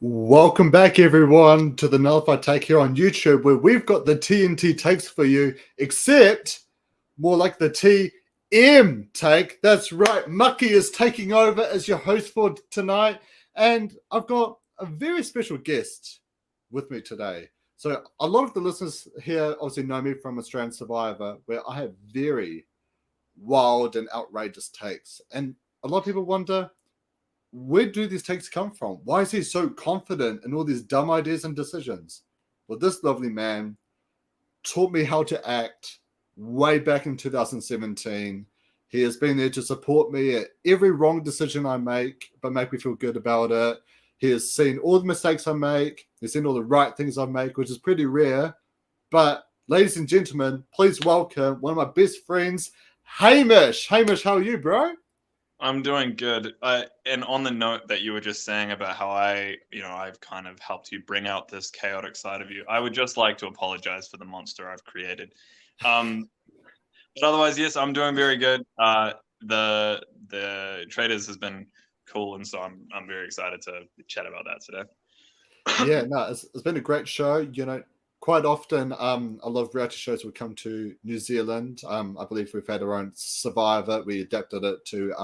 Welcome back, everyone, to the Nullified Take here on YouTube, where we've got the TNT takes for you, except more like the TM take. That's right, Mucky is taking over as your host for tonight, and I've got a very special guest with me today. So, a lot of the listeners here obviously know me from Australian Survivor, where I have very wild and outrageous takes, and a lot of people wonder, where do these takes come from? Why is he so confident in all these dumb ideas and decisions? Well, this lovely man taught me how to act way back in 2017. He has been there to support me at every wrong decision I make, but make me feel good about it. He has seen all the mistakes I make. He's seen all the right things I make, which is pretty rare. But ladies and gentlemen, please welcome one of my best friends, Hamish. Hamish, how are you, bro? I'm doing good. And on the note that you were just saying about how I've kind of helped you bring out this chaotic side of you, I would just like to apologize for the monster I've created. But otherwise, yes, I'm doing very good. The Traitors has been cool, and so I'm very excited to chat about that today. Yeah, no, it's been a great show. Quite often, a lot of reality shows would come to New Zealand. I believe we've had our own Survivor. We adapted it to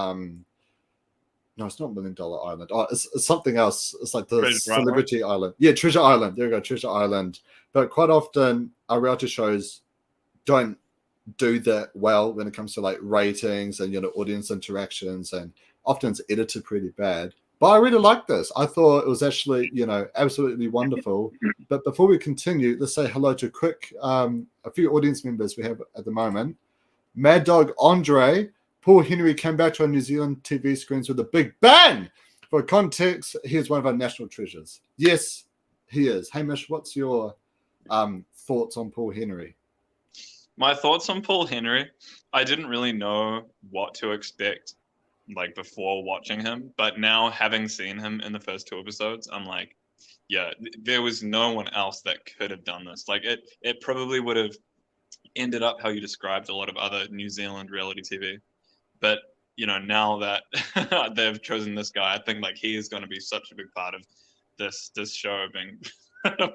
no, it's not $1 Million Island. Oh, it's something else. It's like the Treasure Celebrity Island. Yeah, Treasure Island. There we go, Treasure Island. But quite often, our reality shows don't do that well when it comes to like ratings and audience interactions, and often it's edited pretty bad. But I really like this. I thought it was actually absolutely wonderful. But before we continue, let's say hello to a few audience members we have at the moment. Mad Dog Andre, Paul Henry came back to our New Zealand TV screens with a big bang. For context, he is one of our national treasures. Yes, he is. Hamish, what's your thoughts on Paul Henry? My thoughts on Paul Henry, I didn't really know what to expect like before watching him, but now having seen him in the first two episodes, I'm like, yeah, there was no one else that could have done this. Like it probably would have ended up how you described a lot of other New Zealand reality TV. But now that they've chosen this guy, I think like he is going to be such a big part of this show being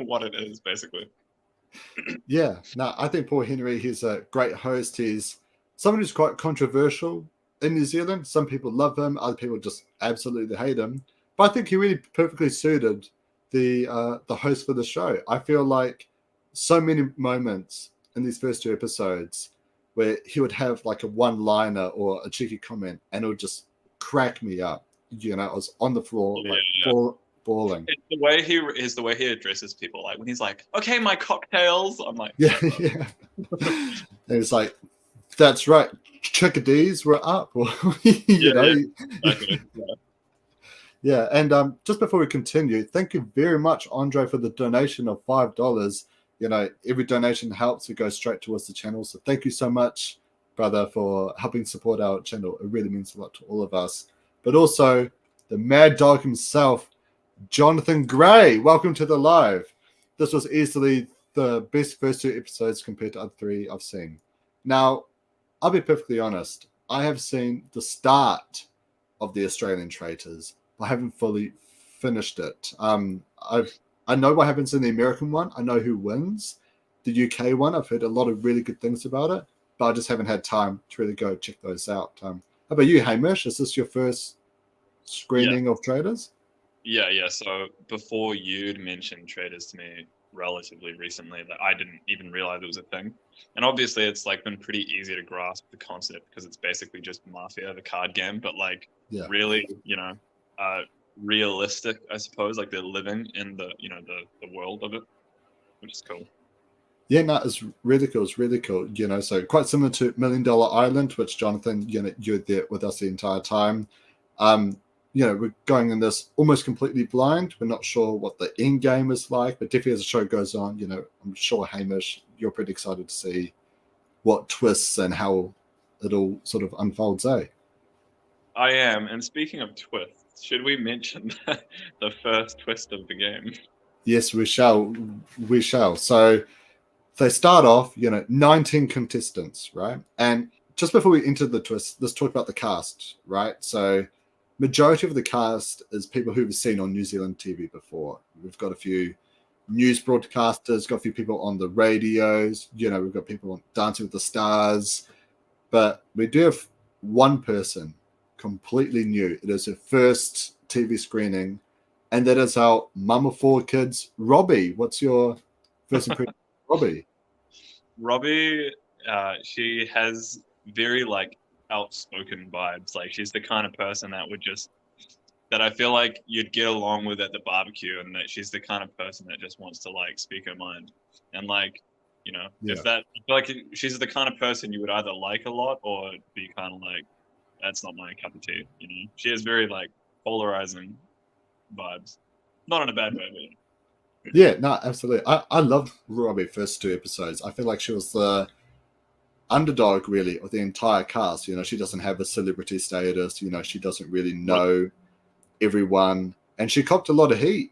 what it is, basically. Yeah, no, I think Paul Henry, he's a great host. He's someone who's quite controversial in New Zealand. Some people love him, other people just absolutely hate him. But I think he really perfectly suited the host for the show. I feel like so many moments in these first two episodes where he would have like a one-liner or a cheeky comment, and it would just crack me up. I was on the floor, bawling. It's the way he addresses people. Like when he's like, "Okay, my cocktails," I'm like, yeah. And it's like, that's right, chickadees were up. Yeah. And just before we continue, thank you very much, Andre, for the donation of $5. Every donation helps. It goes straight towards the channel. So thank you so much, brother, for helping support our channel. It really means a lot to all of us. But also the mad dog himself, Jonathan Gray. Welcome to the live. This was easily the best first two episodes compared to other three I've seen. Now, I'll be perfectly honest. I have seen the start of the Australian Traitors. I haven't fully finished it. I know what happens in the American one. I know who wins. The UK one, I've heard a lot of really good things about it, but I just haven't had time to really go check those out. How about you, Hamish? Is this your first screening of Traitors? Yeah. So before you'd mentioned Traitors to me relatively recently, that I didn't even realize it was a thing. And obviously it's like been pretty easy to grasp the concept because it's basically just Mafia, the card game, but like really, realistic, I suppose. Like they're living in the world of it, which is cool. Yeah, no, it's really cool. It's really cool. So quite similar to $1 Million Island, which Jonathan, you're there with us the entire time. We're going in this almost completely blind. We're not sure what the end game is like, but definitely as the show goes on, I'm sure, Hamish, you're pretty excited to see what twists and how it all sort of unfolds, eh? I am. And speaking of twists, should we mention the first twist of the game? Yes, we shall. We shall. So they start off, 19 contestants, right? And just before we enter the twist, let's talk about the cast, right? So majority of the cast is people who we've seen on New Zealand TV before. We've got a few news broadcasters, got a few people on the radios. We've got people on Dancing with the Stars, but we do have one person completely new. It is her first TV screening, and that is our mum of four kids, Robbie. What's your first impression of Robbie? Robbie, she has very like outspoken vibes. Like she's the kind of person that I feel like you'd get along with at the barbecue, and that she's the kind of person that just wants to like speak her mind. And like, Yeah. if that, I feel like she's the kind of person you would either like a lot or be kind of like, that's not my cup of tea. She has very like polarizing vibes, not in a bad way. Yeah, no, absolutely. I loved Robbie first two episodes. I feel like she was the underdog really of the entire cast. She doesn't have a celebrity status. She doesn't really know everyone, and she copped a lot of heat.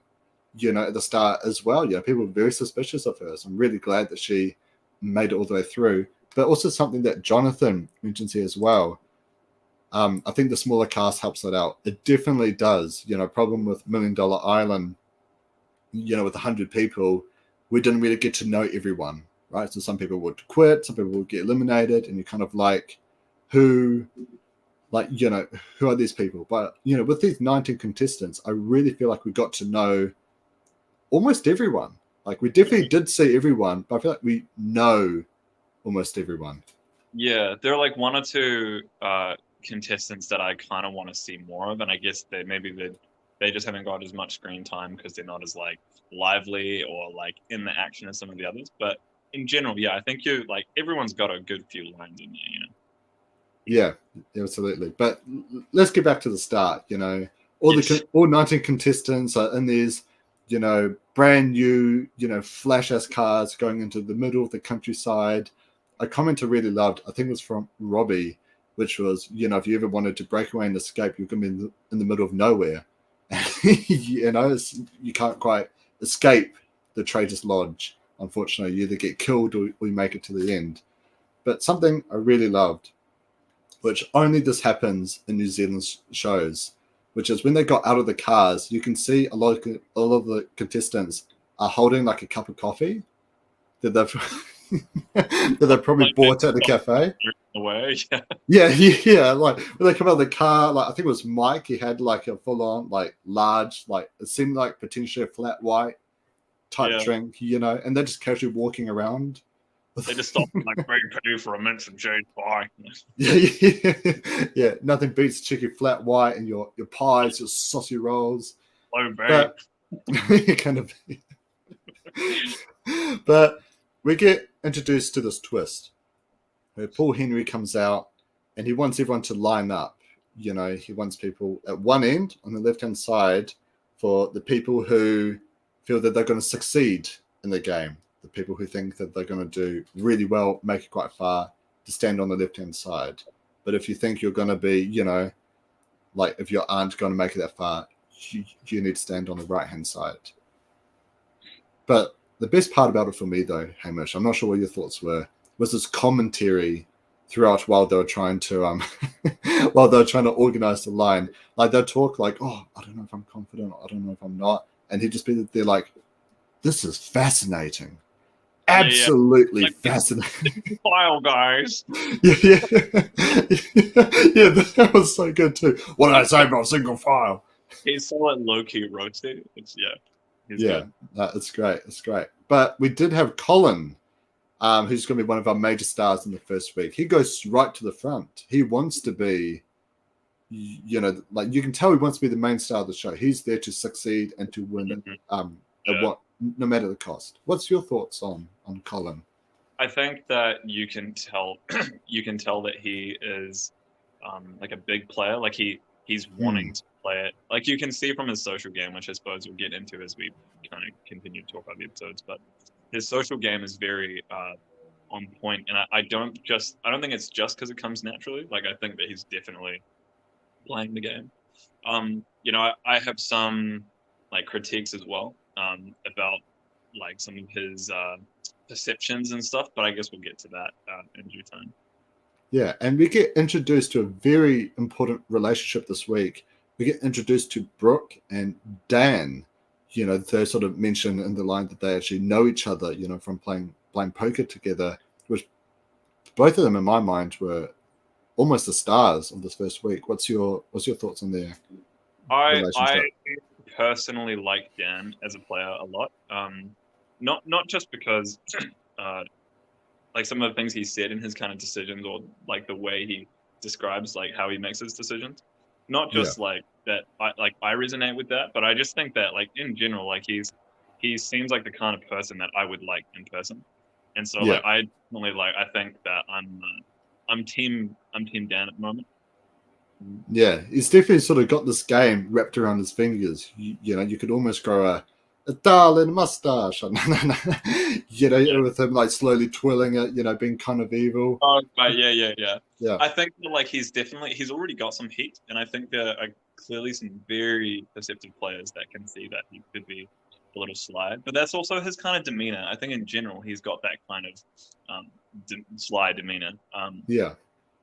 At the start as well. People were very suspicious of her. So I'm really glad that she made it all the way through. But also something that Jonathan mentions here as well. I think the smaller cast helps that out. It definitely does. Problem with $1 Million Island, with 100 people, we didn't really get to know everyone, right? So some people would quit, some people would get eliminated, and you're kind of like, who are these people? But, with these 19 contestants, I really feel like we got to know almost everyone. Like we definitely did see everyone, but I feel like we know almost everyone. Yeah, there are like one or two contestants that I kind of want to see more of, and I guess they just haven't got as much screen time because they're not as like lively or like in the action as some of the others. But in general, yeah, I think everyone's got a good few lines in there. Yeah, absolutely. But let's get back to the start. All 19 contestants are in these, brand new, flash ass cars going into the middle of the countryside. A comment I really loved, I think it was from Robbie, which was, if you ever wanted to break away and escape, you're going to be in the middle of nowhere. You can't quite escape the Traitors Lodge. Unfortunately, you either get killed or you make it to the end. But something I really loved, which only this happens in New Zealand shows, which is when they got out of the cars, you can see a lot of the contestants are holding like a cup of coffee that they probably Like bought at the cafe. Away, Yeah. Like when they come out of the car, like I think it was Mike, he had like a full on, like large, like it seemed like potentially a flat white type drink, and they're just casually walking around. They just stop and like break pay for a mint and change pie. Yeah. Nothing beats chicken flat white and your pies, your saucy rolls. Low bake. Kind of. But we get introduced to this twist where Paul Henry comes out and he wants everyone to line up. He wants people at one end on the left-hand side for the people who feel that they're going to succeed in the game. The people who think that they're going to do really well, make it quite far, to stand on the left-hand side. But if you think you're going to be, like if you aren't going to make it that far, you need to stand on the right-hand side. But the best part about it for me, though, Hamish, I'm not sure what your thoughts were, was this commentary throughout while they were trying to organize the line. Like they'll talk like, "Oh, I don't know if I'm confident. I don't know if I'm not," and he'd just be there like, "This is fascinating." Absolutely fascinating. File, guys. Yeah. That was so good too. What did I say about single file? He's so like low key roasted. It's it's great. It's great. But we did have Colin, who's going to be one of our major stars in the first week. He goes right to the front. He wants to be, like you can tell he wants to be the main star of the show. He's there to succeed and to win no matter the cost. What's your thoughts on Colin? I think that you can tell that he is like a big player. Like he's wanting to play it. Like you can see from his social game, which I suppose we'll get into as we kind of continue to talk about the episodes. But his social game is very on point, and I don't think it's just because it comes naturally. Like I think that he's definitely playing the game. I have some like critiques as well about like some of his perceptions and stuff, but I guess we'll get to that in due time. Yeah, and we get introduced to a very important relationship this week we get introduced to Brooke and Dan. They sort of mention in the line that they actually know each other, from playing poker together, which both of them in my mind were almost the stars of this first week. What's your thoughts on their I relationship? personally like Dan as a player a lot. Not just because uh, like some of the things he said in his kind of decisions, or like the way he describes like how he makes his decisions. Not Yeah, just like that I resonate with that, but I just think that like in general, like he seems like the kind of person that I would like in person. And so yeah, like I normally like I think that I'm team Dan at the moment. yeah. He's definitely sort of got this game wrapped around his fingers. You could almost grow a darling mustache, Yeah. with him like slowly twirling it, being kind of evil. Oh, right. Yeah. Yeah, I think that, like he's already got some heat, and I think there are clearly some very perceptive players that can see that he could be a little sly. But that's also his kind of demeanor. I think in general he's got that kind of sly demeanor. yeah,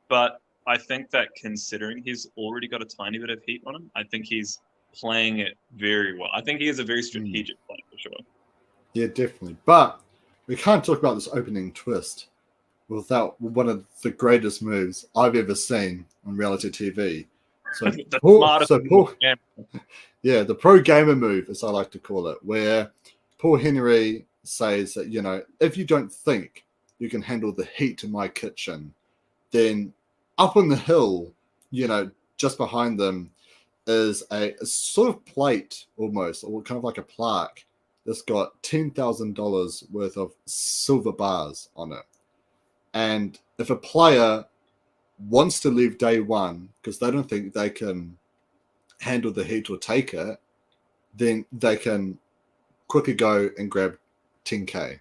But I think that considering he's already got a tiny bit of heat on him, I think he's playing it very well. I think he is a very mm, strategic player for sure. yeah, definitely. But we can't talk about this opening twist without one of the greatest moves I've ever seen on reality TV. So The Paul, smartest so move in Paul, the game. yeah, the pro gamer move, as I like to call it, where Paul Henry says that, if you don't think you can handle the heat in my kitchen, then up on the hill, just behind them is a sort of plate almost, or kind of like a plaque that's got $10,000 worth of silver bars on it. And if a player wants to leave day one because they don't think they can handle the heat or take it, then they can quickly go and grab 10K.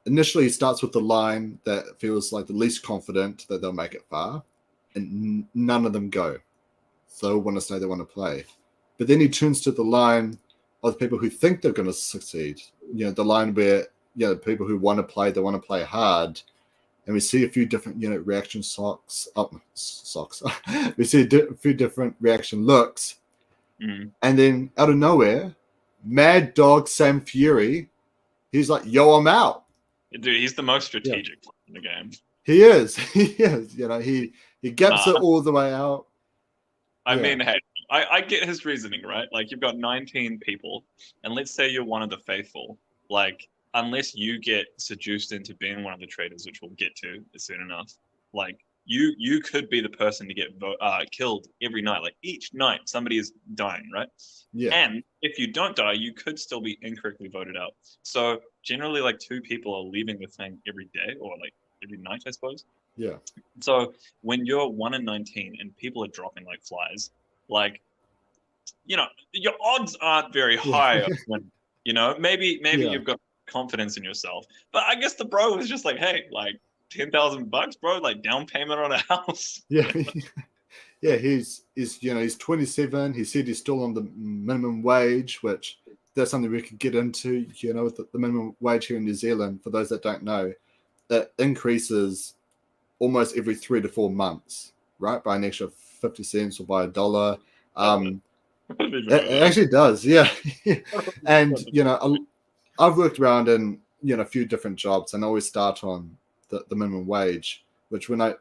Initially, he starts with the line that feels like the least confident that they'll make it far, and none of them go. So they want to say they want to play. But then he turns to the line of the people who think they're going to succeed. The line where, people who want to play, they want to play hard. And we see a few different, reaction socks. We see a few different reaction looks. Mm. And then out of nowhere, Mad Dog Sam Fury, he's like, yo, I'm out. Dude, he's the most Yeah, strategic player in the game. he is. He is. He gets Nah, it all the way out. I Yeah. mean, hey, I get his reasoning, right? Like, you've got 19 people, and let's say you're one of the faithful. Like, unless you get seduced into being one of the traitors, which we'll get to soon enough, like, you could be the person to get killed every night. Like, each night, somebody is dying, right? Yeah. And if you don't die, you could still be incorrectly voted out. So, generally, like, two people are leaving the thing every day, or, like, every night, I suppose. Yeah. So when you're 1 in 19 and people are dropping like flies, like your odds aren't very Yeah. high of winning. Maybe Yeah. you've got confidence in yourself, but I guess the bro was just like, hey, like $10,000, bro, like down payment on a house. Yeah. Yeah. He's 27. He said he's still on the minimum wage, which that's something we could get into, with the minimum wage here in New Zealand. For those that don't know, it increases almost every 3 to 4 months, right? By an extra 50 cents or by $1. Oh, It actually does, yeah. And I've worked around in a few different jobs, and I always start on the minimum wage, which when I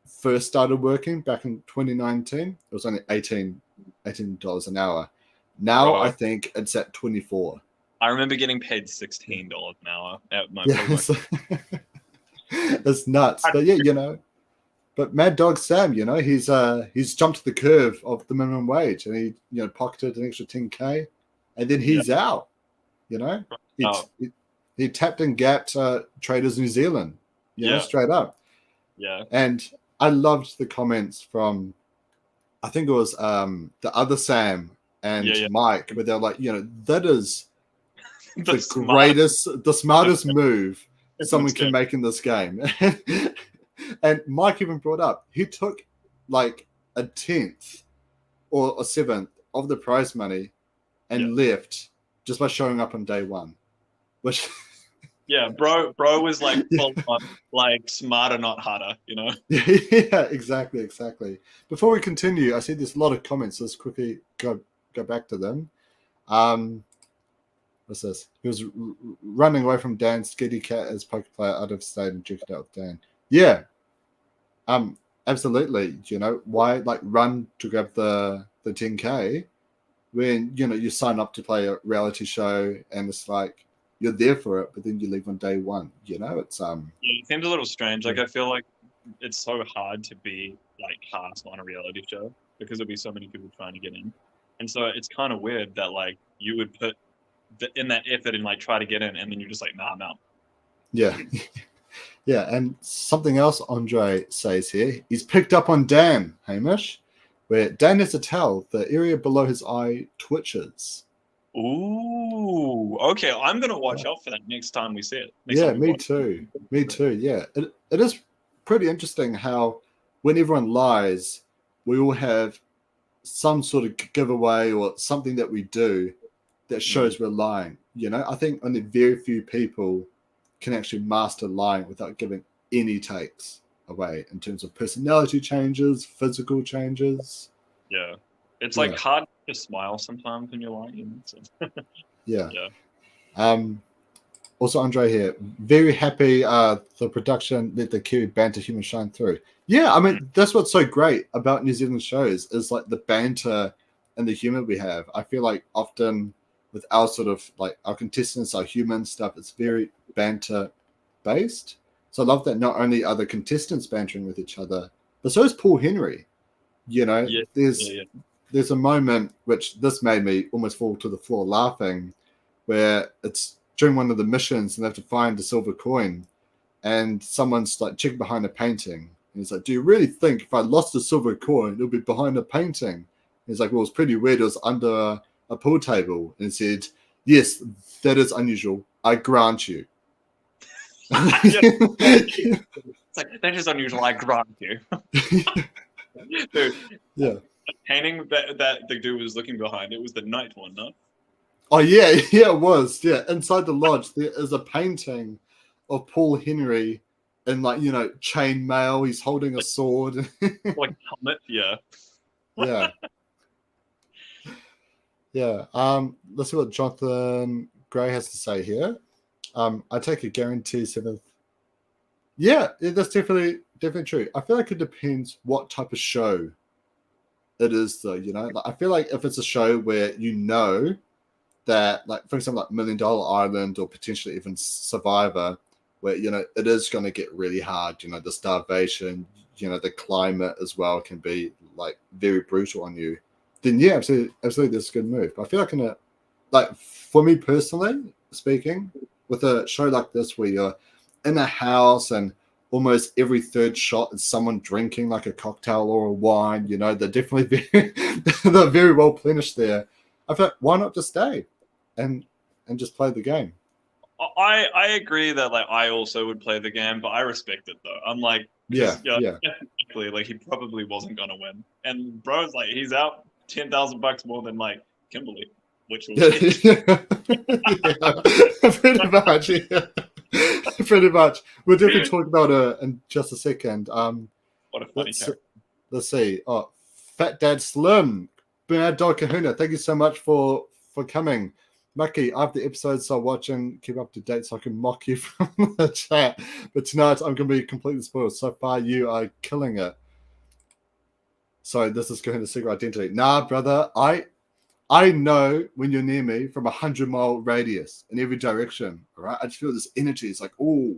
first started working back in 2019, it was only $18 an hour. Now I bro, think it's at 24. I remember getting paid $16 an hour at my Yeah, previous. it's nuts. But yeah, but Mad Dog Sam, he's jumped the curve of the minimum wage, and he pocketed an extra 10K, and then Yeah. he's out. He Oh, he tapped and gapped Traitors New Zealand, yeah, straight up. yeah. And I loved the comments from, I think it was the other Sam and Yeah. Mike, where they're like, that is The the smartest. smartest move in someone this can game. make in this game. And Mike even brought up he took like a tenth or a seventh of the prize money and left just by showing up on day one, which Yeah, bro was like full on, like smarter, not harder. Yeah, exactly. Before we continue, I see there's a lot of comments. Let's quickly go back to them. Um, what's this? He was running away from Dan. Skitty Cat as poker player out of state and duked it out with Dan. Yeah, absolutely. Why like run to grab the 10K when you sign up to play a reality show and it's like you're there for it, but then you leave on day one. It's Yeah, it seems a little strange. Like yeah. I feel like it's so hard to be like cast on a reality show because there'll be so many people trying to get in, and so it's kind of weird that like you would put in that effort and like try to get in, and then you're just like, nah, I'm out. Yeah. Yeah, and something else Andre says here, he's picked up on Dan, Hamish, where Dan has to tell the area below his eye twitches. Ooh, okay. I'm gonna watch Yeah, out for that next time we see it. Next yeah, time we me watch too. Me it. too, yeah. It is pretty interesting how when everyone lies, we all have some sort of giveaway or something that we do that Mm, shows we're lying. I think only very few people can actually master lying without giving any takes away in terms of personality changes, physical changes. yeah, it's like Yeah, hard to smile sometimes when you're lying. So, yeah. yeah. Um, Also, Andre here, very happy the production let the Kiwi banter human shine through. Yeah, I Mm, mean, that's what's so great about New Zealand shows is like the banter and the humor we have. I feel like often with our sort of like our contestants, our human stuff, it's very banter based. So I love that not only are the contestants bantering with each other, but so is Paul Henry. You know, yeah, there's yeah, there's a moment which this made me almost fall to the floor laughing, where it's during one of the missions and they have to find a silver coin, and someone's like checking behind a painting. And he's like, "Do you really think if I lost a silver coin, it'll be behind a painting?" And he's like, "Well, it's pretty weird. It was under a pool table." And he said, "Yes, that is unusual. I grant you." yeah. It's like that is unusual. I grant you, dude. Yeah. Painting that the dude was looking behind. It was the night one, no? Oh yeah, yeah, it was. Yeah, inside the lodge there is a painting of Paul Henry in like chain mail. He's holding a Like sword. like helmet. Yeah. Yeah, yeah. Let's see what Jonathan Gray has to say here. I take a guarantee seventh. Yeah, that's definitely true. I feel like it depends what type of show it is, though. Like, I feel like if it's a show where that, like for example, like $1 Million Island or potentially even Survivor, where it is going to get really hard. The starvation, the climate as well can be like very brutal on you. Then yeah, absolutely, this is a good move. But I feel like like for me personally speaking, with a show like this where you're in a house and almost every third shot is someone drinking like a cocktail or a wine. They're definitely they're very well plenished there. I thought, why not just stay and just play the game? I agree that like I also would play the game, but I respect it though. I'm like Yeah, because yeah, yeah. technically like he probably wasn't gonna win, and bro's like he's out $10,000 more than like Kimberly, which will Yeah, get yeah, pretty much. Yeah. Pretty much. We'll definitely talk about it in just a second. what a funny Let's character. let's see. Oh, Fat Dad Slim, Bernard Dog Kahuna. Thank you so much for coming. Mucky, after the episode, so watching, keep up to date so I can mock you from the chat. But tonight I'm going to be completely spoiled. So far, you are killing it. So this is Kahuna's secret identity. Nah, brother, I know when you're near me from 100-mile radius in every direction. All right, I just feel this energy. It's like, oh,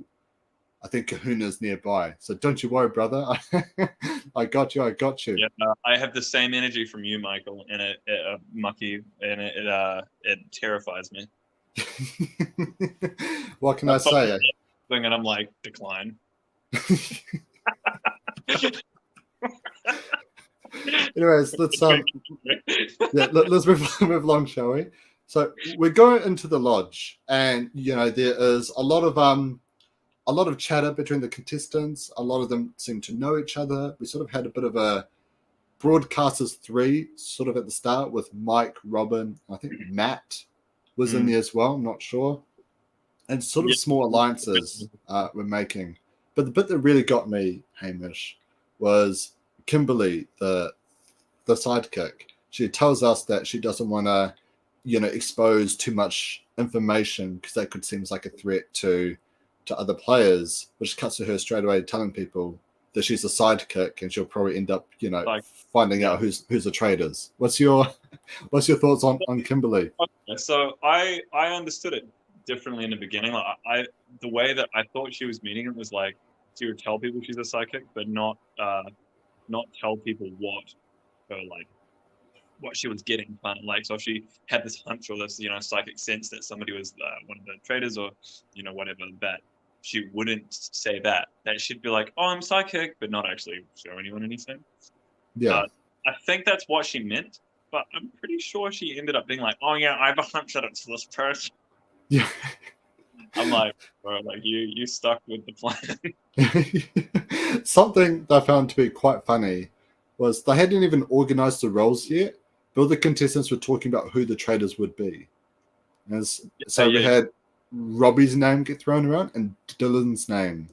I think Kahuna's nearby. So don't you worry, brother. I got you. I got you. Yeah, no, I have the same energy from you, Michael, and it Mucky, and it terrifies me. What can I I thought say? thing, and I'm like decline. Anyways, let's yeah, let's move along, shall we? So we're going into the lodge, and there is a lot of chatter between the contestants. A lot of them seem to know each other. We sort of had a bit of a broadcasters three sort of at the start with Mike, Robin, I think Matt was in Mm. there as well. I'm not sure. and sort of Yeah. small alliances we're making. But the bit that really got me, Hamish, was Kimberly, the sidekick. She tells us that she doesn't want to, expose too much information because that could seem like a threat to other players, which cuts to her straight away telling people that she's a sidekick and she'll probably end up, Like, finding yeah. out who's the traitors. What's your thoughts on Kimberly? Okay, so I understood it differently in the beginning. Like the way that I thought she was meaning it was like she would tell people she's a psychic, but not tell people her like what she was getting. Like, so if she had this hunch or this psychic sense that somebody was one of the traders or whatever, that she wouldn't say that. That she'd be like, "Oh, I'm psychic," but not actually show anyone anything. Yeah, I think that's what she meant, but I'm pretty sure she ended up being like, "Oh yeah, I have a hunch that it's this person." yeah. I'm like, bro, like you stuck with the plan. Something that I found to be quite funny was they hadn't even organized the roles yet, but all the contestants were talking about who the traders would be. So we Yeah. had Robbie's name get thrown around and Dylan's name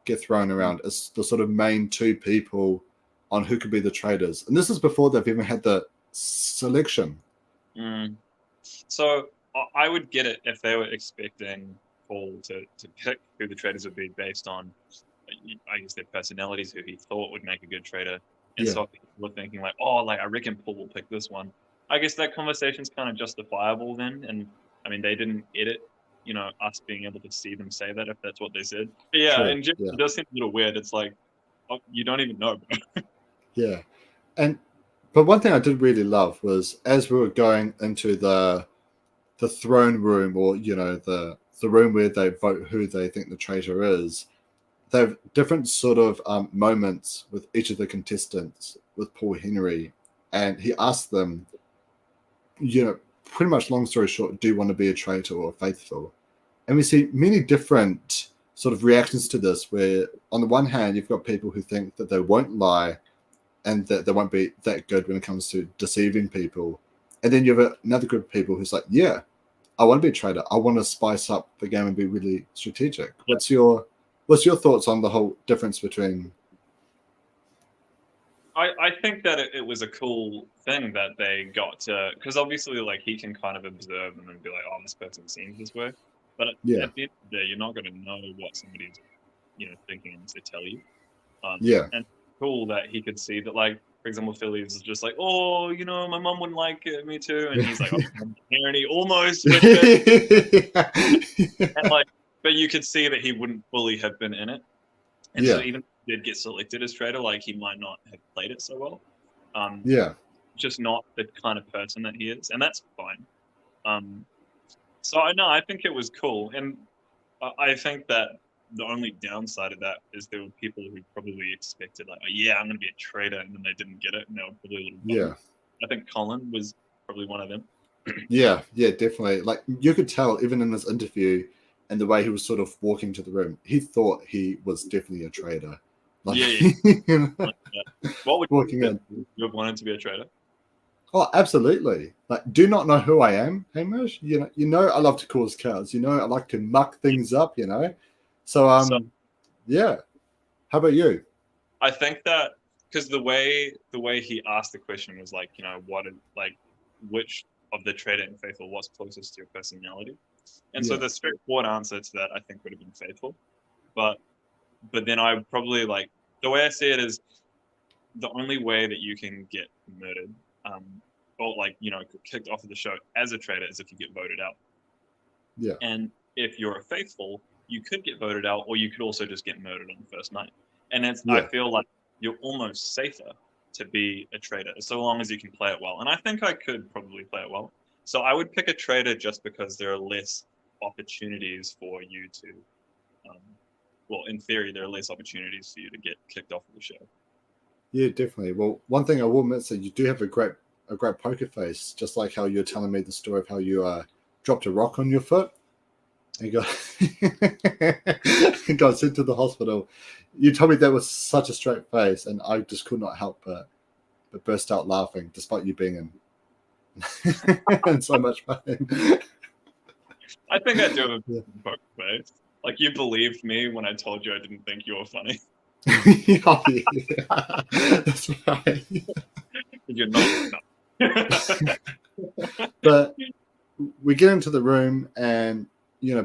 get thrown around as the sort of main two people on who could be the traders. And this is before they've even had the selection. Mm. So I would get it if they were expecting Paul to pick who the traders would be based on, I guess, their personalities, who he thought would make a good trader. And Yeah. so people were thinking like, oh, like I reckon Paul will pick this one. I guess that conversation's kind of justifiable then. And I mean, they didn't edit, us being able to see them say that if that's what they said. But yeah, True. and Yeah. it does seem a little weird. It's like, oh, you don't even know, bro. Yeah. But one thing I did really love was as we were going into the throne room, or the room where they vote who they think the traitor is, they have different sort of moments with each of the contestants with Paul Henry, and he asked them, pretty much, long story short, do you want to be a traitor or faithful? And we see many different sort of reactions to this, where on the one hand you've got people who think that they won't lie and that they won't be that good when it comes to deceiving people, and then you have another group of people who's like, yeah, I want to be a trader. I want to spice up the game and be really strategic. Yeah. What's your thoughts on the whole difference between? I think that it was a cool thing that they got to, because obviously, like, he can kind of observe and then be like, oh, this person seems this way. But Yeah. at the end of the day, you're not going to know what somebody's, thinking unless they tell you. Yeah. And cool that he could see that, like, for example, Philly was just like, oh, my mom wouldn't like me too. And he's like, oh, and he almost went back. And, like, but you could see that he wouldn't fully have been in it. And so even if he did get selected as trader, like, he might not have played it so well. Yeah. Just not the kind of person that he is, and that's fine. So I think it was cool, and I think that the only downside of that is there were people who probably expected, like, oh, yeah, I'm going to be a trader, and then they didn't get it, and they were probably a little bummed. I think Colin was probably one of them. Yeah, definitely. Like, you could tell even in this interview and the way he was sort of walking to the room, he thought he was definitely a trader. Like, Yeah. What would walking in. you have wanted to be a trader? Oh, absolutely. Like, do not know who I am, Hamish. I love to cause chaos. I like to muck things up, So, yeah. How about you? I think that because the way he asked the question was like, which of the trader and faithful was closest to your personality, and so the straightforward answer to that I think would have been faithful, but then I would probably, like, the way I see it is the only way that you can get murdered, or, like, kicked off of the show as a trader is if you get voted out. Yeah. And if you're a faithful, you could get voted out, or you could also just get murdered on the first night. And I feel like you're almost safer to be a trader so long as you can play it well. And I think I could probably play it well. So I would pick a trader just because there are less opportunities for you to, well, in theory, there are less opportunities for you to get kicked off of the show. Yeah, definitely. Well, one thing I will admit is that you do have a great poker face, just like how you're telling me the story of how you dropped a rock on your foot and got got sent to the hospital. You told me that was such a straight face, and I just could not help but burst out laughing, despite you being in so much pain. I think I do have a Yeah. poker face. Like you believed me when I told you I didn't think you were funny. Oh, yeah. That's right. You're not. No. But we get into the room, and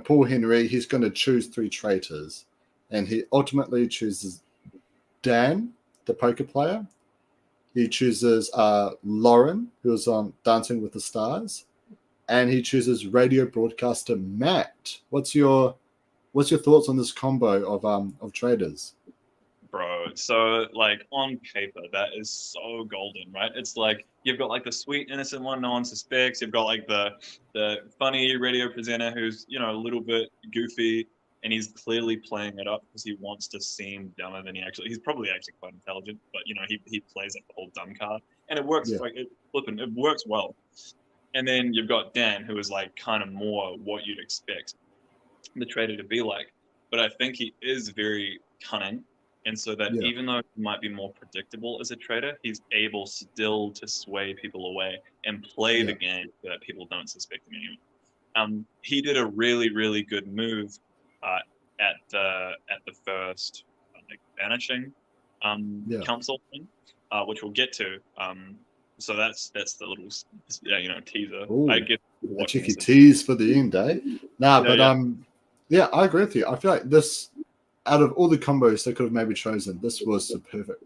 Paul Henry, he's going to choose three traitors, and he ultimately chooses Dan, the poker player. He chooses Lauren, who was on Dancing with the Stars, and he chooses radio broadcaster Matt. What's your thoughts on this combo of traitors? Bro, so like on paper, that is so golden, right? It's like you've got like the sweet innocent one no one suspects. You've got like the funny radio presenter who's a little bit goofy, and he's clearly playing it up because he wants to seem dumber than he actually. He's probably actually quite intelligent, but he plays up the whole dumb card, and it works. Yeah, Like it works well. And then you've got Dan, who is like kind of more what you'd expect the trader to be like. But I think he is very cunning. And so that yeah, even though he might be more predictable as a trader, he's able still to sway people away and play yeah, the game so that people don't suspect him anymore. He did a really, really good move uh, at the first like banishing yeah. council thing, which we'll get to. So that's the little teaser. I Ooh, guess a watching cheeky this. tease for the end, eh? Nah, Yeah, but yeah. yeah, I agree with you. I feel like this, out of all the combos they could have maybe chosen, this was the perfect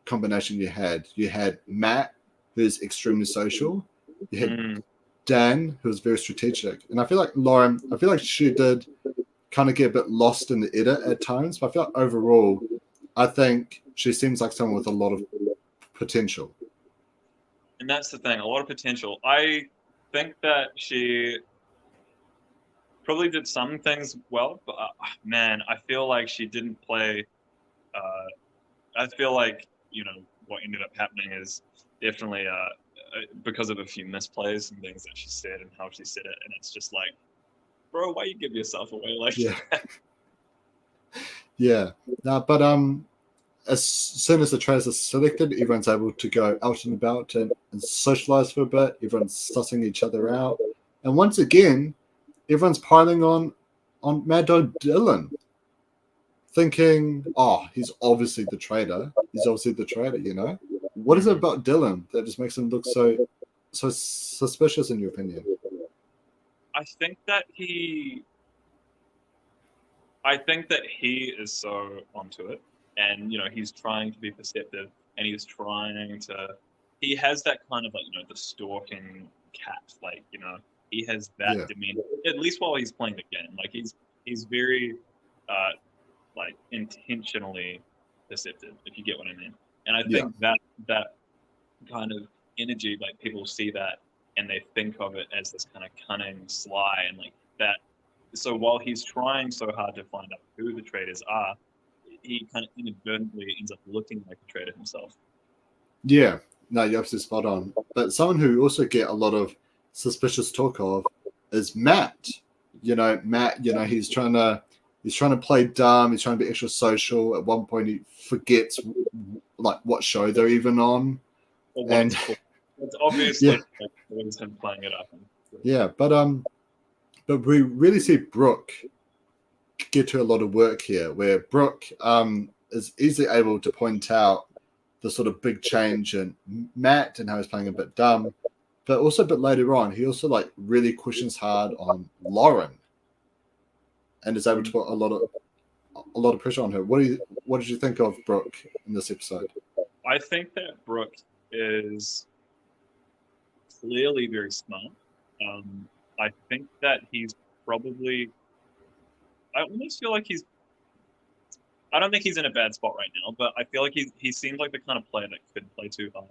combination you had. You had Matt, who's extremely social. You had Mm. Dan, who's very strategic. And I feel like Lauren, I feel like she did kind of get a bit lost in the edit at times. But I feel like overall, I think she seems like someone with a lot of potential. And that's the thing, a lot of potential. I think that she probably did some things well, but man, I feel like she didn't play. I feel like what ended up happening is definitely because of a few misplays and things that she said and how she said it, and it's just like, bro, why you give yourself away like Yeah, that? yeah. No, but as soon as the trailers are selected, everyone's able to go out and about and socialize for a bit. Everyone's sussing each other out, and once again, everyone's piling on Mad Dog Dylan, thinking, "Oh, he's obviously the traitor. He's obviously the traitor." What is it Mhm. about Dylan that just makes him look so suspicious, in your opinion? I think that he I think that he is so onto it, and he's trying to be perceptive, and he's trying to. He has that kind of like the stalking cat, like he has that Yeah, demeanor. At least while he's playing the game, like he's very uh like intentionally perceptive, if you get what I mean. And I yeah, think that kind of energy, like people see that and they think of it as this kind of cunning, sly, and like that so while he's trying so hard to find out who the traders are, he kind of inadvertently ends up looking like a trader himself. yeah. No, you're absolutely spot on. But someone who also get a lot of suspicious talk of is Matt. Matt. He's trying to play dumb. He's trying to be extra social. At one point, he forgets like what show they're even on, Or what it's and for. It's yeah, obviously like, always him playing it up. yeah. But we really see Brooke get to a lot of work here, where Brooke is easily able to point out the sort of big change in Matt and how he's playing a bit dumb, but also a bit later on, he also like really questions hard on Lauren and is able to put a lot of pressure on her. What did you think of Brooke in this episode? I think that Brooke is clearly very smart. I think that he's probably. I almost feel like he's. I don't think he's in a bad spot right now, but I feel like he seems like the kind of player that could play too hard.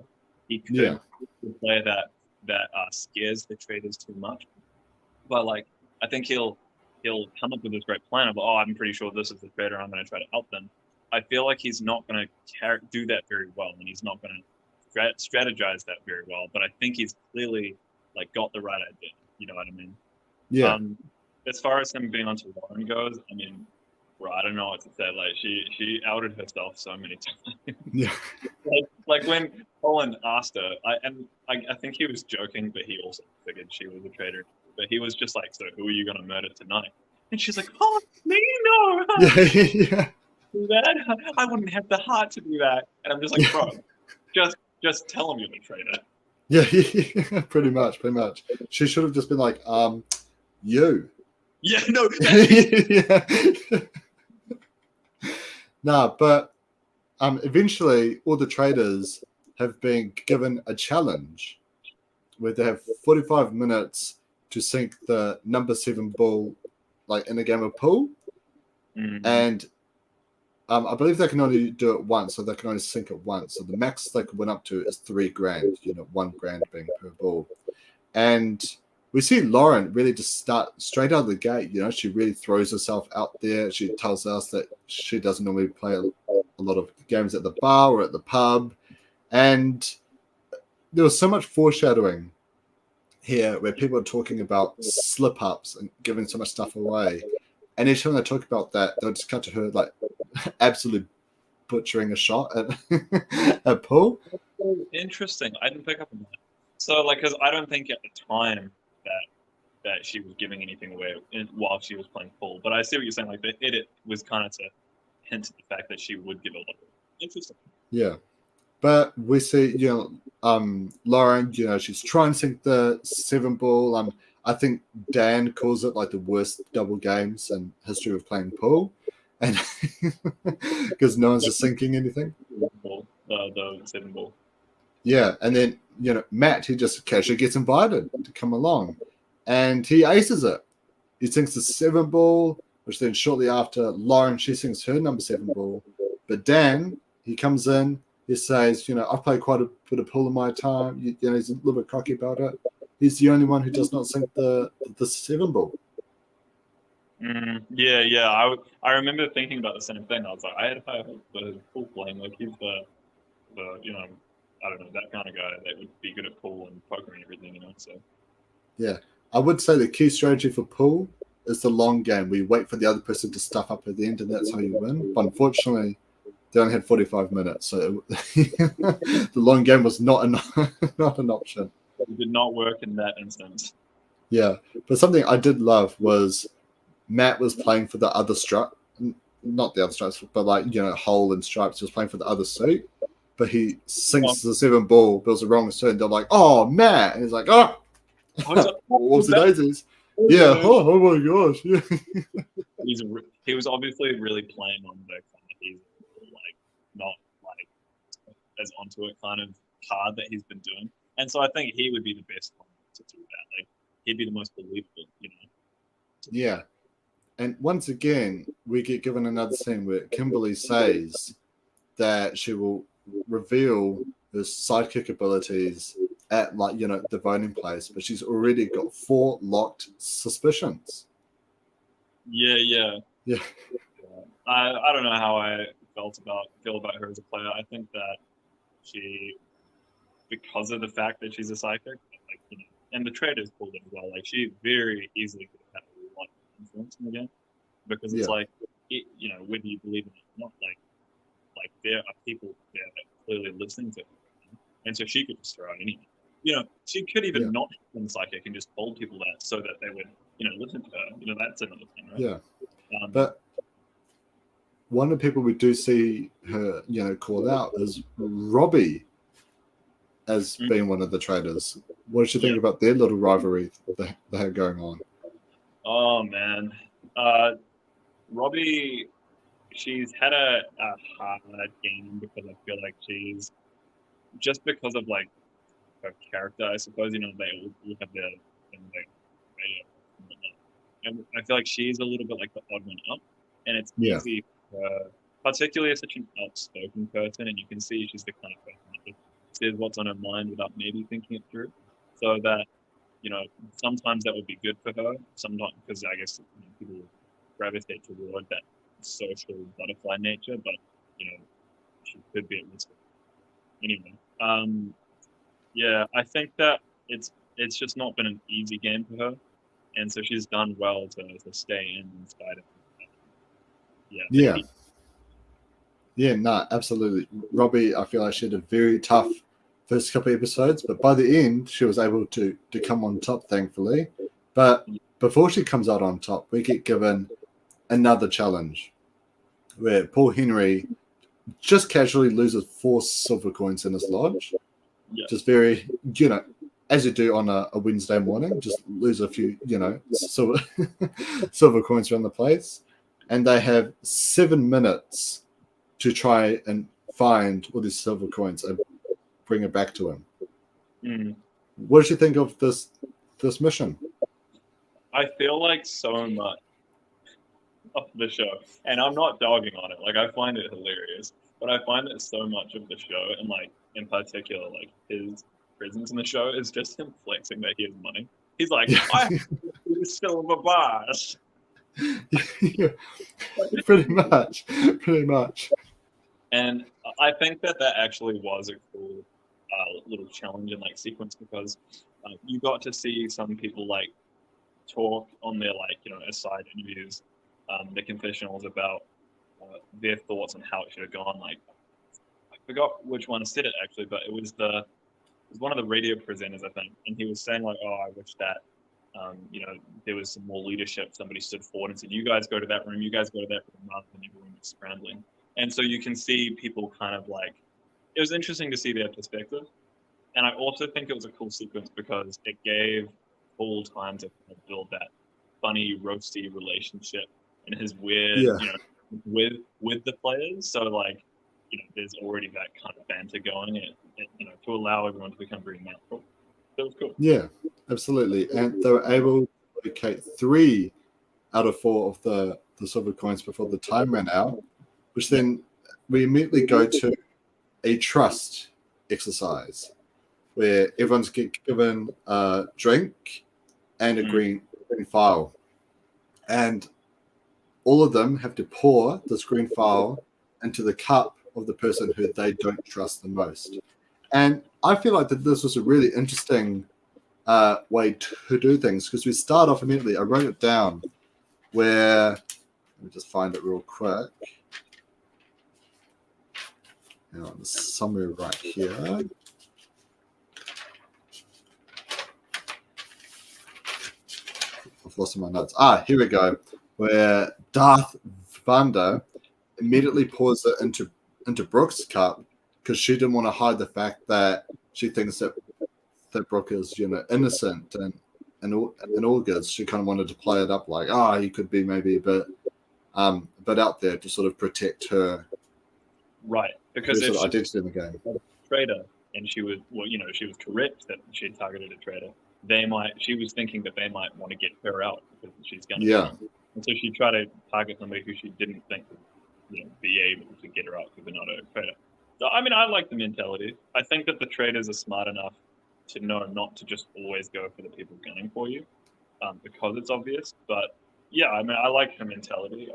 He Yeah, could be a player that scares the traders too much. But like I think he'll come up with this great plan of I'm pretty sure this is the trader. I'm going to try to help them. I feel like he's not going to do that very well, and he's not going to strategize that very well. But I think he's clearly like got the right idea. You know what I mean? yeah, Um, as far as him being onto Lauren goes, I mean, bro, I don't know what to say. Like she outed herself so many times. yeah, like when Colin asked her, I think he was joking, but he also figured she was a traitor. but he was just like, "So who are you gonna murder tonight?" And she's like, "Oh, me no, Yeah, yeah, do that. I wouldn't have the heart to do that." And I'm just like, "Bro, just tell him you're the traitor." yeah, yeah, pretty much, pretty much. She should have just been like, you. Yeah, no, that's Yeah. Nah, but eventually all the traders have been given a challenge where they have 45 minutes to sink the number 7 ball, like in a game of pool. And I believe they can only do it once, so they can only sink it once. So the max they can win up to is $3,000, $1,000 being per ball. And we see Lauren really just start straight out of the gate. She really throws herself out there. She tells us that she doesn't normally play a lot of games at the bar or at the pub. And there was so much foreshadowing here where people are talking about slip ups and giving so much stuff away. And each time they talk about that, they'll just cut to her like absolutely butchering a shot at pool. interesting. I didn't pick up on that. So, like, because I don't think at the time that she was giving anything away while she was playing pool. But I see what you're saying. Like, the edit was kind of to hint at the fact that she would give a lot. Interesting. Yeah. But we see, Lauren, she's trying to sink the 7 ball. I think Dan calls it like the worst double games in history of playing pool. And because no one's just sinking anything. The 7 ball. Yeah. And then, Matt, he just casually gets invited to come along. And he aces it. He sinks the 7 ball, which then shortly after, Lauren, she sinks her number 7 ball. But Dan, he comes in, he says, I've played quite a bit of pool in my time. He's a little bit cocky about it. He's the only one who does not sink the 7 ball. Yeah. I remember thinking about the same thing. I was like, I had high hopes for his pool playing. Like, he's the I don't know, that kind of guy that would be good at pool and poker and everything, So yeah, I would say the key strategy for pool is the long game. We wait for the other person to stuff up at the end, and that's how you win. But unfortunately, they only had 45 minutes, so the long game was not an option. it did not work in that instance. Yeah, but something I did love was Matt was playing for the other stripe, not the other stripes, but hole and stripes. He was playing for the other suit, but he sinks the 7 ball, builds the wrong suit, and they're like, "Oh, Matt," and he's like, "Oh, what's the daisies?" Yeah. Oh my gosh. Yeah. He was obviously really playing on the kind of he's like not like as onto it kind of card that he's been doing, and so I think he would be the best one to do that. Like he'd be the most believable, Yeah, and once again we get given another scene where Kimberly says that she will reveal her sidekick abilities at the voting place, but she's already got 4 locked suspicions. Yeah. I don't know how I feel about her as a player. I think that she, because of the fact that she's a psychic, and the Traitors pulled it as well. Like she very easily could have had a lot of influence in the game because it's whether you believe it or not, like there are people there that are clearly listening to her, and so she could just throw out anything. She could even not have been psychic and just hold people there so that they would, listen to her. That's another thing, right? Yeah. But one of the people we do see her, call out is Robbie as being one of the traitors. What did you think about their little rivalry they had going on? Oh, man. Robbie, she's had a hard game because I feel like she's, just because of like her character, I suppose, they all have their and I feel like she's a little bit like the odd one up, and it's easy for her, particularly as such an outspoken person, and you can see she's the kind of person that just says what's on her mind without maybe thinking it through. So that, sometimes that would be good for her, sometimes because I guess people gravitate toward that social butterfly nature, but she could be at risk. Anyway, I think that it's just not been an easy game for her, and so she's done well to stay in spite of it. Yeah, no, absolutely. Robbie, I feel like she had a very tough first couple of episodes, but by the end, she was able to come on top, thankfully. But before she comes out on top, we get given another challenge where Paul Henry just casually loses 4 silver coins in his lodge. Yeah. Just very, as you do on a Wednesday morning, just lose a few, silver, silver coins around the place. And they have 7 minutes to try and find all these silver coins and bring it back to him. Mm. What did you think of this mission? I feel like so much of the show, and I'm not dogging on it. Like, I find it hilarious, but I find that so much of the show, and like in particular, like his presence in the show, is just him flexing that he has money. He's like, I have these silver bars. Yeah, pretty much. And I think that actually was a cool little challenge and like sequence, because you got to see some people like talk on their like aside interviews, the confessionals about their thoughts on how it should have gone. Like, I forgot which one said it actually, but it was one of the radio presenters, I think, and he was saying like, "Oh, I wish that there was some more leadership. Somebody stood forward and said, "You guys go to that room. You guys go to that room," rather than everyone was scrambling. And so you can see people kind of like, it was interesting to see their perspective. And I also think it was a cool sequence because it gave Paul time to kind of build that funny, roasty relationship and his weird, Yeah. with the players. So like, there's already that kind of banter going, and to allow everyone to become very natural. That was cool. Yeah, absolutely. And they were able to locate 3 out of 4 of the silver coins before the time ran out, which then we immediately go to a trust exercise where everyone's given a drink and a green file. And all of them have to pour this green file into the cup of the person who they don't trust the most. And I feel like that this was a really interesting way to do things, because we start off immediately. I wrote it down where, let me just find it real quick. Hang on, somewhere right here. I've lost my notes. Here we go. Where Darth Vader immediately pours it into Brooke's cup because she didn't want to hide the fact that she thinks that Brooke is, innocent and all good. She kind of wanted to play it up like, he could be maybe a bit out there to sort of protect her, right? Because her sort of identity in the game. Traitor, and she was she was correct that she had targeted a traitor. She was thinking that they might want to get her out because she's going to and so she tried to target somebody who she didn't think would be able to get her out because they're not a traitor. So I mean, I like the mentality. I think that the traitors are smart enough to know not to just always go for the people gunning for you, because it's obvious. But yeah, I mean, I like her mentality.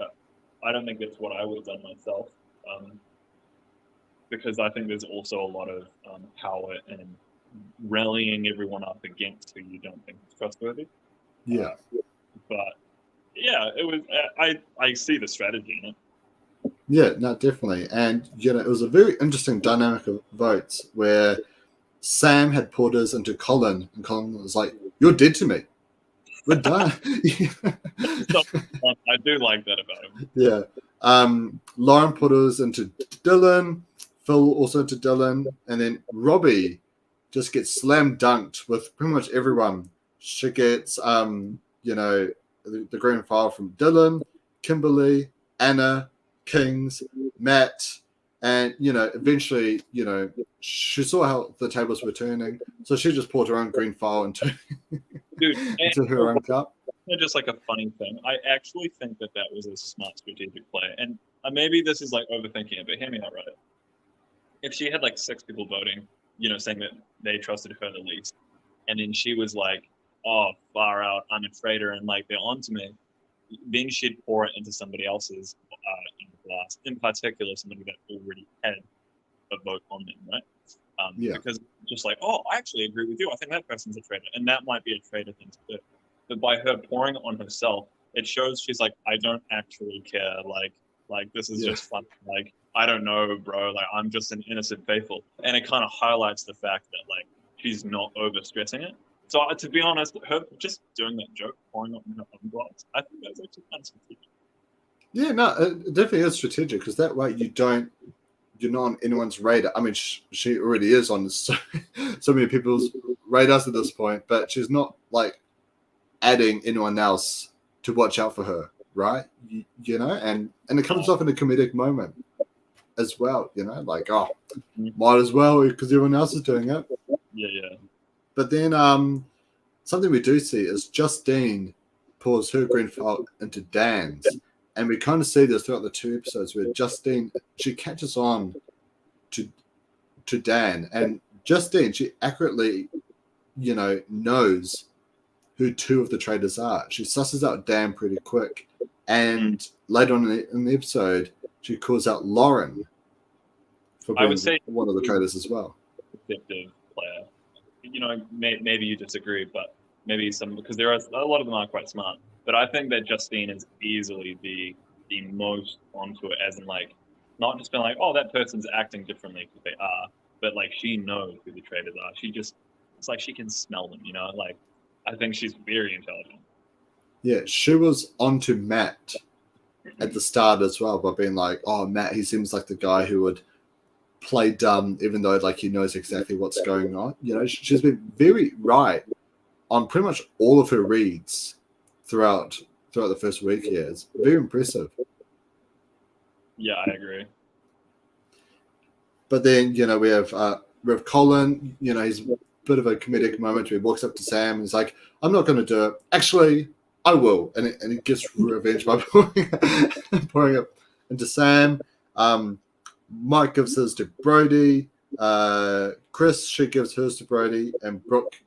I don't think it's what I would have done myself, because I think there's also a lot of power in rallying everyone up against who you don't think is trustworthy. Yeah. But yeah, it was. I see the strategy in it. Yeah, no, definitely. And, it was a very interesting dynamic of votes where Sam had poured his into Colin, and Colin was like, "You're dead to me. We're done." I do like that about him. Yeah. Lauren put hers into Dylan, Phil also into Dylan, and then Robbie just gets slam dunked with pretty much everyone. She gets, the green file from Dylan, Kimberly, Anna, Kings, Matt, and eventually, she saw how the tables were turning, so she just poured her own green file into her own cup. Just like a funny thing, I actually think that was a smart strategic play, and maybe this is like overthinking it, but hear me out right. If she had like 6 people voting, saying that they trusted her the least, and then she was like, "Oh, far out, I'm a traitor," and like they're onto me, then she'd pour it into somebody else's glass, in particular somebody that already had a vote on them, right? Because just like, "Oh, I actually agree with you. I think that person's a traitor," and that might be a traitor thing to do. But by her pouring it on herself, it shows she's like, "I don't actually care. Like this is just fun. Like, I don't know, bro. Like, I'm just an innocent faithful." And it kind of highlights the fact that like she's not over stressing it. So to be honest, her just doing that joke, pouring up in her own glass, I think that's actually kind of strategic. Yeah, no, it definitely is strategic because that way you're not on anyone's radar. I mean, she already is on so many people's radars at this point, but she's not like adding anyone else to watch out for her, right? You know, and it comes off in a comedic moment as well. You know, like might as well because everyone else is doing it. Yeah. But then something we do see is Justine pours her green file into Dan's. And we kind of see this throughout the 2 episodes where Justine, she catches on to Dan. And Justine, she accurately, knows who 2 of the traitors are. She susses out Dan pretty quick. And later on in the episode, she calls out Lauren for being one of the traitors as well. Deceptive player. Maybe you disagree, but maybe because there are a lot of them are quite smart. But I think that Justine is easily the most onto it, as in like not just being like, oh, that person's acting differently because they are, but like she knows who the traitors are. It's like she can smell them, Like I think she's very intelligent. Yeah, she was onto Matt at the start as well by being like, oh, Matt, he seems like the guy who would play dumb even though like he knows exactly what's going on. She's been very right on pretty much all of her reads throughout the first week here. It's very impressive. Yeah, I agree. But then, we have Colin, he's a bit of a comedic moment where he walks up to Sam and he's like, I'm not going to do it. Actually, I will. And he gets revenge by pouring it into Sam. Mike gives his to Brody. Chris, she gives hers to Brody. And Brooke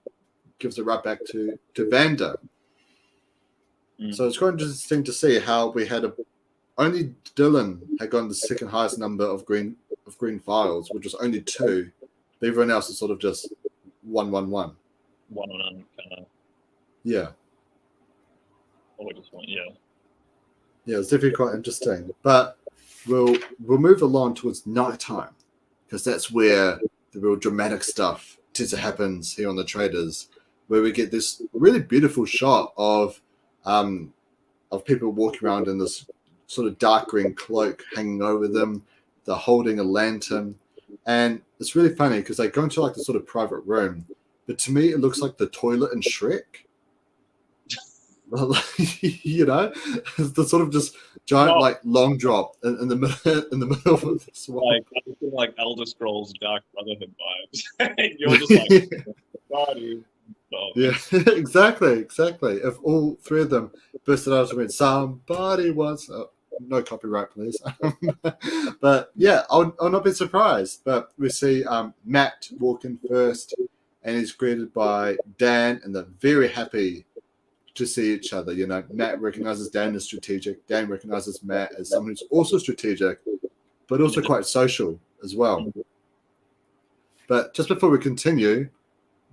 gives it right back to Vander. So it's quite interesting to see how we had only Dylan had gotten the second highest number of green files, which was only 2. But everyone else is sort of just 1, 1, 1. 1 on kind of. Yeah. Or just one, yeah. Yeah, it's definitely quite interesting. But we'll move along towards nighttime because that's where the real dramatic stuff tends to happen here on the Traitors, where we get this really beautiful shot of people walking around in this sort of dark green cloak hanging over them. They're holding a lantern. And it's really funny because they go into like the sort of private room. But to me, it looks like the toilet in Shrek. It's the sort of just giant long drop in the middle of this one. Like Elder Scrolls Dark Brotherhood vibes. You're just like, body. Yeah, exactly. If all 3 of them bursted out and went, somebody wants... no copyright, please. But yeah, I'll not be surprised. But we see Matt walk in first, and he's greeted by Dan, and they're very happy to see each other. Matt recognizes Dan as strategic. Dan recognizes Matt as someone who's also strategic, but also quite social as well. But just before we continue,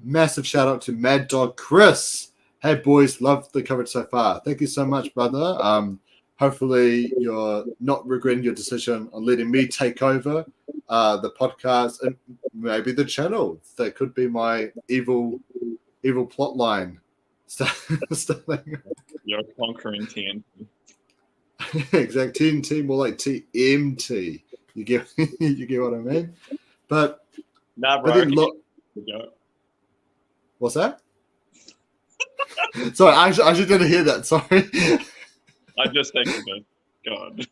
massive shout out to Mad Dog Chris. Hey boys, love the coverage so far. Thank you so much, brother. Hopefully you're not regretting your decision on letting me take over the podcast and maybe the channel. That could be my evil plot line. You're conquering TNT. Exactly. TNT, more like TMT. You get what I mean? But nah, bro. What's that? Sorry, I actually didn't hear that. Sorry. I just think of it. God.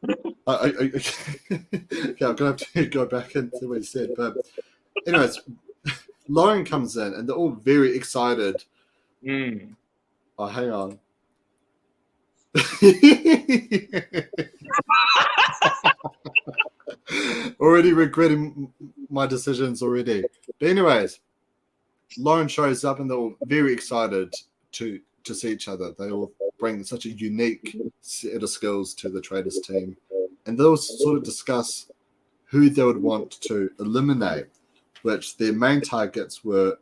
Okay, I'm gonna have to go back and see what he said. But anyways, Lauren comes in and they're all very excited. Oh, hang on. Already regretting my decisions already. But anyways, Lauren shows up and they're all very excited to see each other. They all bring such a unique set of skills to the Traitors team. And they'll sort of discuss who they would want to eliminate, which their main targets were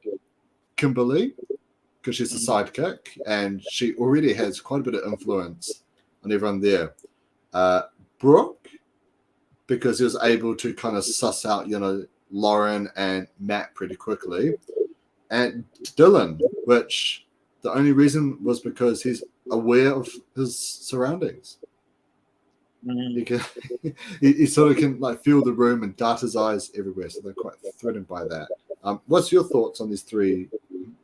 Kimberly, because she's a sidekick and she already has quite a bit of influence on everyone there. Brooke, because he was able to kind of suss out, Lauren and Matt pretty quickly. And Dylan which the only reason was because he's aware of his surroundings. He can, he sort of can like feel the room and dart his eyes everywhere, so they're quite threatened by that. What's your thoughts on these three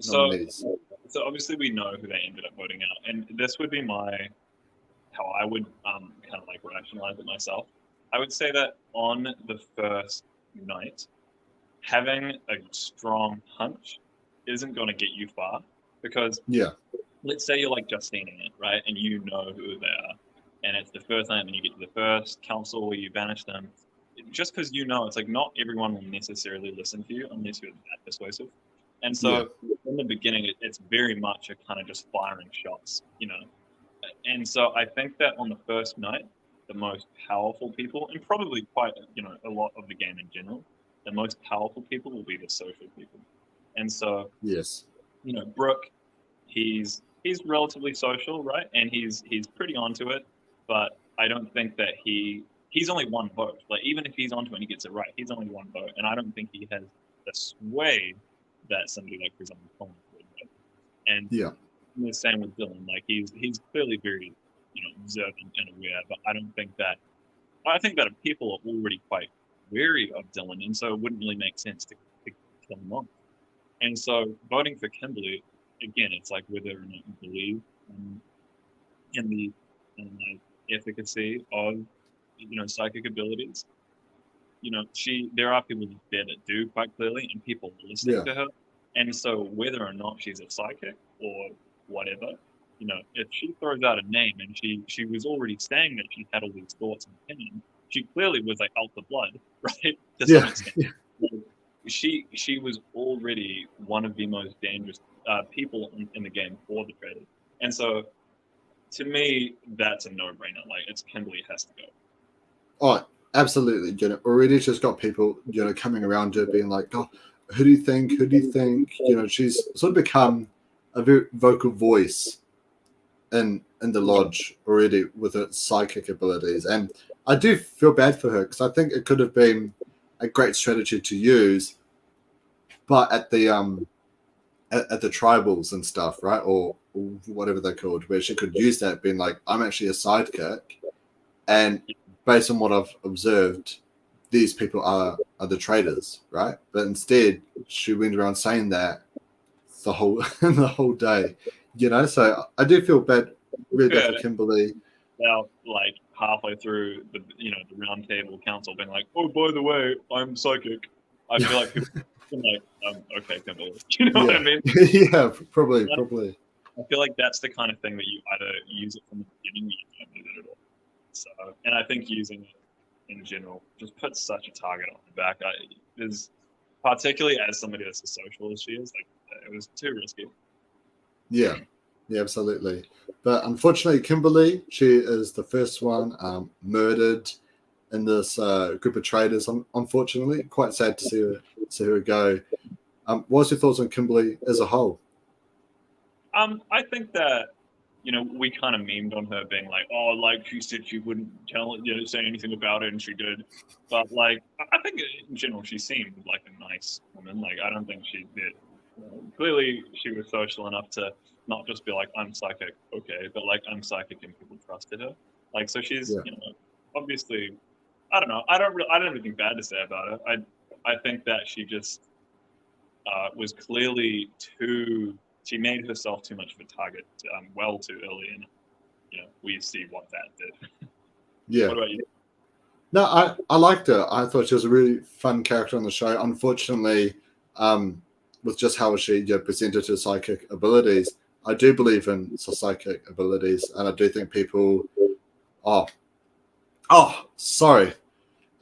nominees? So obviously we know who they ended up voting out, and this would be how I would kind of like rationalize it myself. I would say that on the first night, having a strong hunch isn't going to get you far, because let's say you're like just seeing it, right, and you know who they are, and it's the first night, and you get to the first council where you banish them. Just because you know, it's like not everyone will necessarily listen to you unless you're that persuasive. And so in the beginning, it's very much a kind of just firing shots, you know. And so I think that on the first night, the most powerful people, and probably quite, you know, a lot of the game in general, the most powerful people will be the social people. And so, yes, you know, Brooke, he's relatively social, right? And he's pretty onto it, but I don't think that he's only one vote. Like even if he's onto it and he gets it right, he's only one vote, and I don't think he has the sway that somebody like, for example, Colin would. And the same with Dylan. Like he's clearly very, you know, observant and aware, but I think that people are already quite wary of Dylan, and so it wouldn't really make sense to kill him off. And so voting for Kimberly, again, it's like whether or not you believe in the like efficacy of, you know, psychic abilities. You know, there are people there that do quite clearly, and people listening to her. And so whether or not she's a psychic or whatever, you know, if she throws out a name and she was already saying that she had all these thoughts and opinions, she clearly was like out the blood, right? To some extent. She was already one of the most dangerous people in the game for the Traitors. And so to me, that's a no-brainer. Like, it's Kimberly has to go. Oh, absolutely. You know, already just got people, you know, coming around her being like, oh, who do you think? Who do you think? You know, she's sort of become a very vocal voice in the lodge already with her psychic abilities. And I do feel bad for her because I think it could have been a great strategy to use, but at the tribals and stuff, right? Or whatever they're called, where she could use that being like, I'm actually a sidekick, and based on what I've observed, these people are the traitors, right? But instead, she went around saying that the whole day, you know. So I do feel really bad for Kimberly. Now, like halfway through the round table council being like, oh, by the way, I'm psychic. I feel like people are like, okay, Kimberly. You know what I mean? Yeah, probably. I feel like that's the kind of thing that you either use it from the beginning or you don't use it at all. So, and I think using it in general just puts such a target on the back. Is particularly as somebody that's as social as she is, like it was too risky. Yeah, absolutely. But unfortunately, Kimberly, she is the first one murdered in this group of traitors. Unfortunately, quite sad to see her go. What's your thoughts on Kimberly as a whole? I think that, you know, we kind of memed on her being like, oh, like she said she wouldn't say anything about it, and she did. But like, I think in general she seemed like a nice woman. Like, I don't think she did. Clearly, she was social enough to not just be like, I'm psychic, okay, but like I'm psychic and people trusted her. Like, so she's, you know, obviously, I don't know. I don't have anything bad to say about her. I think that she just was clearly she made herself too much of a target well too early, and you know, we see what that did. Yeah. What about you? No, I liked her. I thought she was a really fun character on the show. Unfortunately, with just how she presented her psychic abilities, I do believe in psychic abilities, and I do think people. Oh, sorry.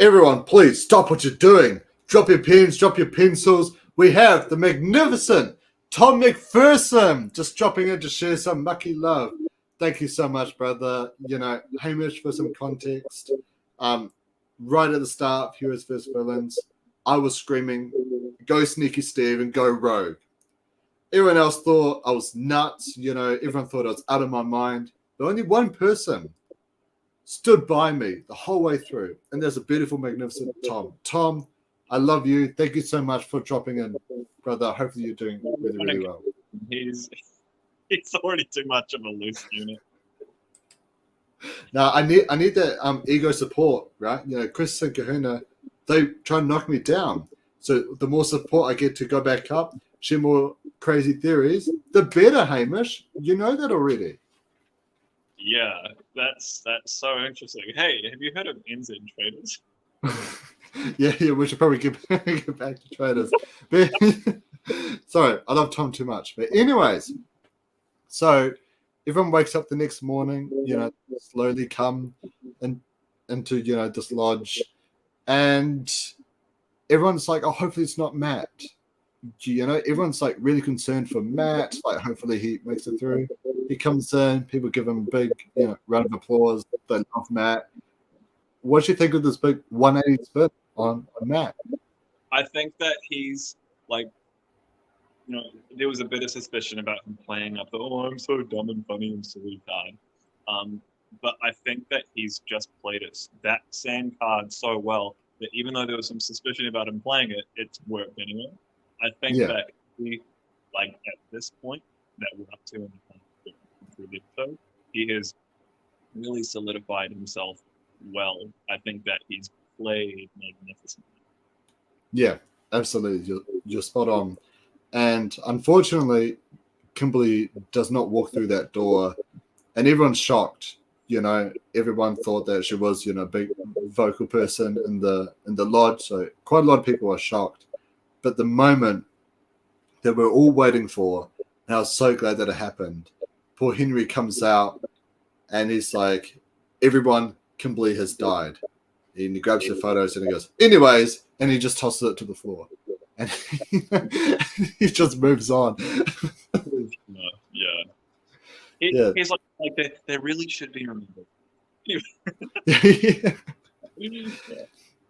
Everyone, please stop what you're doing. Drop your pens, drop your pencils. We have the magnificent Tom McPherson just dropping in to share some mucky love. Thank you so much, brother. You know, Hamish, for some context. Right at the start, Heroes vs. Villains, I was screaming, go Sneaky Steve and go Rogue. Everyone else thought I was nuts. You know, everyone thought I was out of my mind. But only one person stood by me the whole way through. And there's a beautiful, magnificent Tom. Tom, I love you. Thank you so much for dropping in, brother. Hopefully you're doing really, really well. He's already too much of a loose unit. Now I need that ego support, right? You know, Chris and Kahuna, they try and knock me down. So the more support I get to go back up, share more crazy theories, the better, Hamish. You know that already. Yeah, that's so interesting. Hey, have you heard of NZ Traitors? Yeah, we should probably get back to traders. But sorry, I love Tom too much. But anyways, so everyone wakes up the next morning, you know, slowly come in, into, you know, this lodge, and everyone's like, oh, hopefully it's not Matt. You know, everyone's like really concerned for Matt. Like, hopefully he makes it through. He comes in, people give him a big, you know, round of applause. They love Matt. What do you think of this big 180 spin on Matt? I think that he's like, you know, there was a bit of suspicion about him playing up the "oh, I'm so dumb and funny and silly" card. But I think that he's just played that same card so well that even though there was some suspicion about him playing it, it's worked anyway. I think Yeah, that he, like at this point that we're up to in through the episode, he has really solidified himself well. I think that he's played magnificently. yeah, absolutely. You're spot on. And unfortunately, Kimberly does not walk through that door, and everyone's shocked. You know, everyone thought that she was, you know, a big vocal person in the lodge. So quite a lot of people are shocked. But the moment that we're all waiting for, and I was so glad that it happened. Poor Henry comes out, and he's like, "Everyone, Kimberly has died." And he grabs the photos and he goes, "Anyways," and he just tosses it to the floor, and he just moves on. Yeah. Yeah. He's like they really should be remembered. Yeah. Yeah.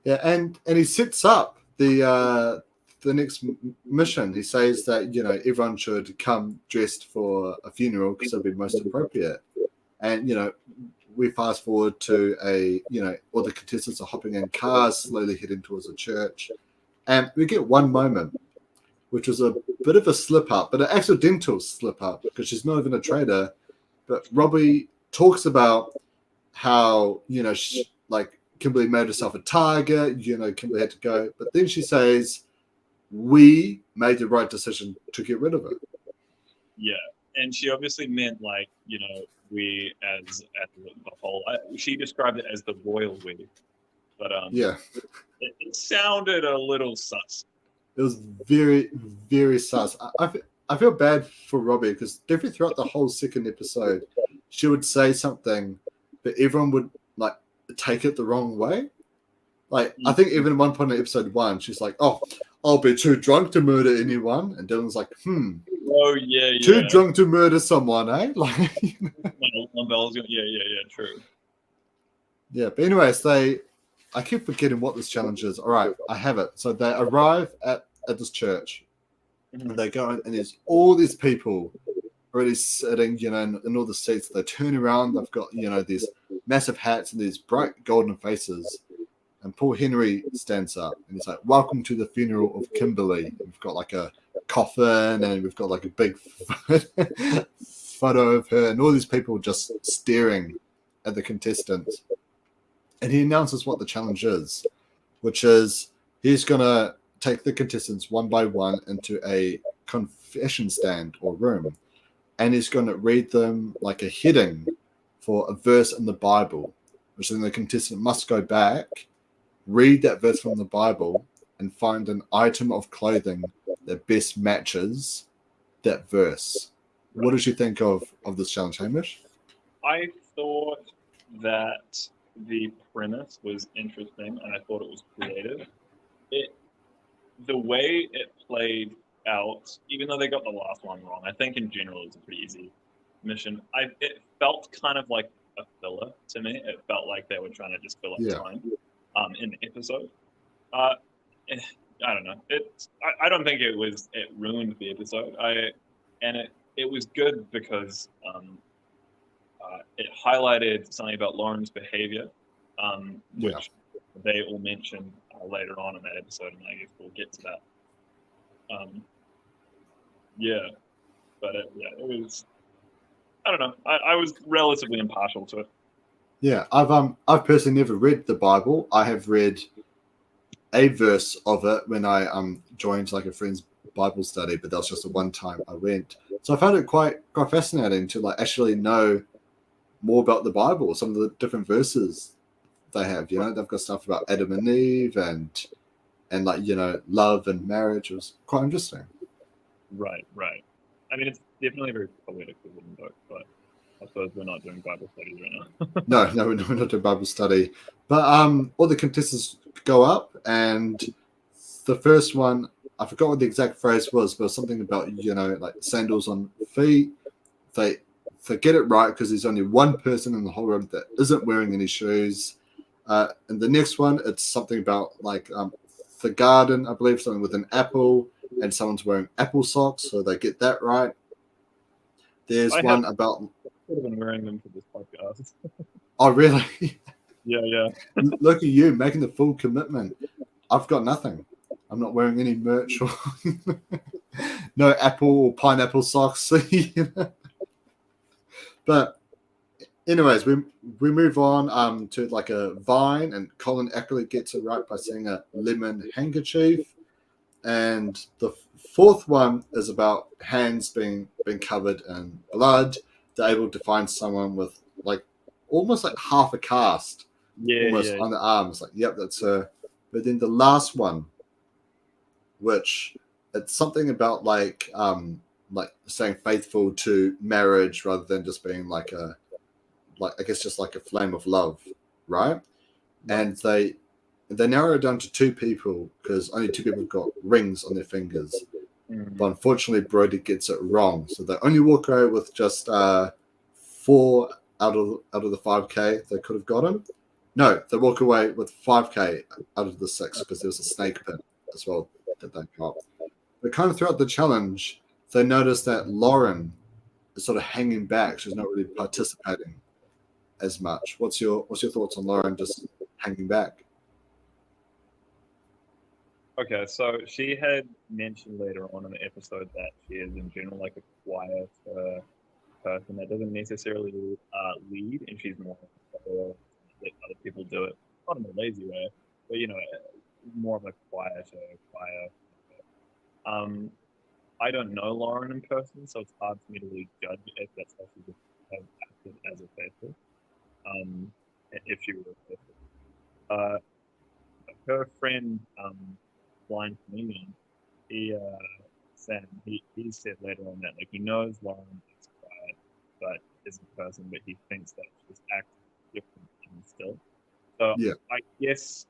Yeah, and he sets up the next mission. He says that, you know, everyone should come dressed for a funeral because it'll be most appropriate. And, you know, we fast forward to all the contestants are hopping in cars, slowly heading towards the church, and we get one moment, which was a bit of a slip up, but an accidental slip up because she's not even a traitor. But Robbie talks about how, you know, like Kimberly made herself a target, you know, Kimberly had to go. But then she says, we made the right decision to get rid of her. Yeah, and she obviously meant like, you know, we as the whole. She described it as the royal we, but Yeah, it sounded a little sus. it was very, very sus. I feel bad for Robbie because definitely throughout the whole second episode, she would say something, but everyone would like take it the wrong way. Like, I think even at one point in episode 1, she's like, "Oh, I'll be too drunk to murder anyone," and Dylan's like, Oh yeah, too yeah. drunk to murder someone, eh?" Like, Yeah, true. yeah. But anyways, I keep forgetting what this challenge is. All right, I have it. So they arrive at this church, and they go in, and there's all these people already sitting, you know, in all the seats. They turn around, they've got, you know, these massive hats and these bright golden faces. And Paul Henry stands up and he's like, "Welcome to the funeral of Kimberly." We've got like a coffin and we've got like a big photo of her and all these people just staring at the contestants. And he announces what the challenge is, which is he's going to take the contestants one by one into a confession stand or room. And he's going to read them like a heading for a verse in the Bible, which then the contestant must go back, read that verse from the Bible, and find an item of clothing that best matches that verse. What did you think of this challenge, Hamish? I thought that the premise was interesting, and I thought it was creative. The way it played out, even though they got the last one wrong, I think in general it's a pretty easy mission. It felt kind of like a filler to me. It felt like they were trying to just fill up time in the episode. Uh, I don't know. I don't think it ruined the episode. It was good because it highlighted something about Lauren's behavior, which they all mentioned later on in that episode, and I guess we'll get to that. Yeah, But it was. I don't know. I was relatively impartial to it. Yeah, I've personally never read the Bible. I have read a verse of it when I joined like a friend's Bible study, but that was just the one time I went. So I found it quite fascinating to like actually know more about the Bible, some of the different verses they have. You know, they've got stuff about Adam and Eve and like, you know, love and marriage. It was quite interesting. Right. I mean, it's definitely a very poetically written book, but I suppose we're not doing Bible studies right now. No, we're not doing Bible study. But all the contestants go up, and the first one, I forgot what the exact phrase was, but something about, you know, like sandals on feet. They get it right because there's only one person in the whole room that isn't wearing any shoes. And the next one, it's something about like the garden, I believe, something with an apple, and someone's wearing apple socks, so they get that right. There's I one have about. sort of been wearing them for this podcast. Oh, really? Yeah. Look at you making the full commitment. I've got nothing. I'm not wearing any merch or no apple or pineapple socks. You know? But anyways, we move on to like a vine, and Colin actually gets it right by saying a lemon handkerchief. And the fourth one is about hands being covered in blood. They're able to find someone with like almost like half a cast almost Yeah. on the arms. Like, yep, that's her. But then the last one, which it's something about like saying faithful to marriage rather than just being like a like I guess just like a flame of love, right? And they narrow it down to two people because only two people have got rings on their fingers. But unfortunately, Brody gets it wrong, so they only walk away with just 4 out of the 5K they could have gotten. No, they walk away with 5K out of the 6 because there was a snake pit as well that they got. But kind of throughout the challenge, they noticed that Lauren is sort of hanging back. She's not really participating as much. What's your thoughts on Lauren just hanging back? Okay, so she had mentioned later on in the episode that she is in general like a quiet person that doesn't necessarily lead, and she's more let other people do it, not in a lazy way, but you know, more of a quiet. Um, I don't know Lauren in person, so it's hard for me to really judge if that's how she would have acted as a faithful. If she were a faithful. Uh, her friend, blind comedian, he Sam, he said later on that like he knows Lauren is quiet, but is a person, but he thinks that she's acting different still. So Yeah, I guess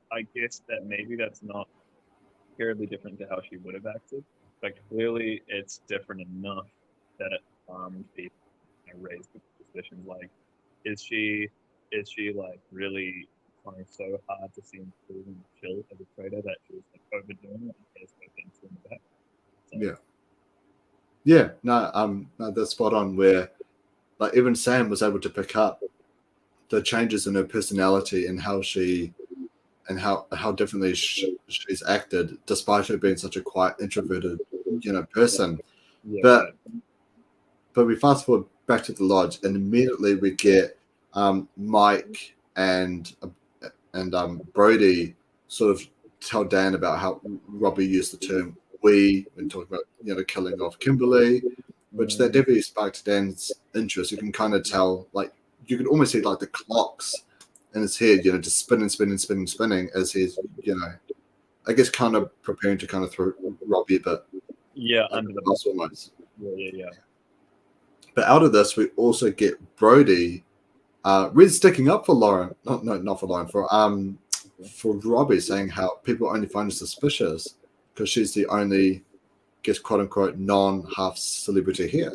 that maybe that's not terribly different to how she would have acted, but clearly it's different enough that it harmed people and raised the suspicions. Like, is she like really trying so hard to seem cool and chill as a traitor that she was like overdoing it and has no things in the back? So, yeah. No, that's spot on. Where like even Sam was able to pick up the changes in her personality and how how differently she's acted, despite her being such a quiet, introverted, you know, person. right. But we fast forward back to the lodge, and immediately we get Mike and Brody sort of tell Dan about how Robbie used the term "we" when talking about, you know, killing off Kimberly, which that definitely sparked Dan's interest. You can kind of tell, like you can almost see like the clocks in his head, you know, just spinning as he's, you know, I guess kind of preparing to kind of throw Robbie a bit Yeah, under under the the bus almost. yeah. But out of this, we also get Brody really sticking up for Lauren. Not for Lauren, for Robbie, saying how people only find her suspicious because she's the only, guess, quote unquote, non half celebrity here.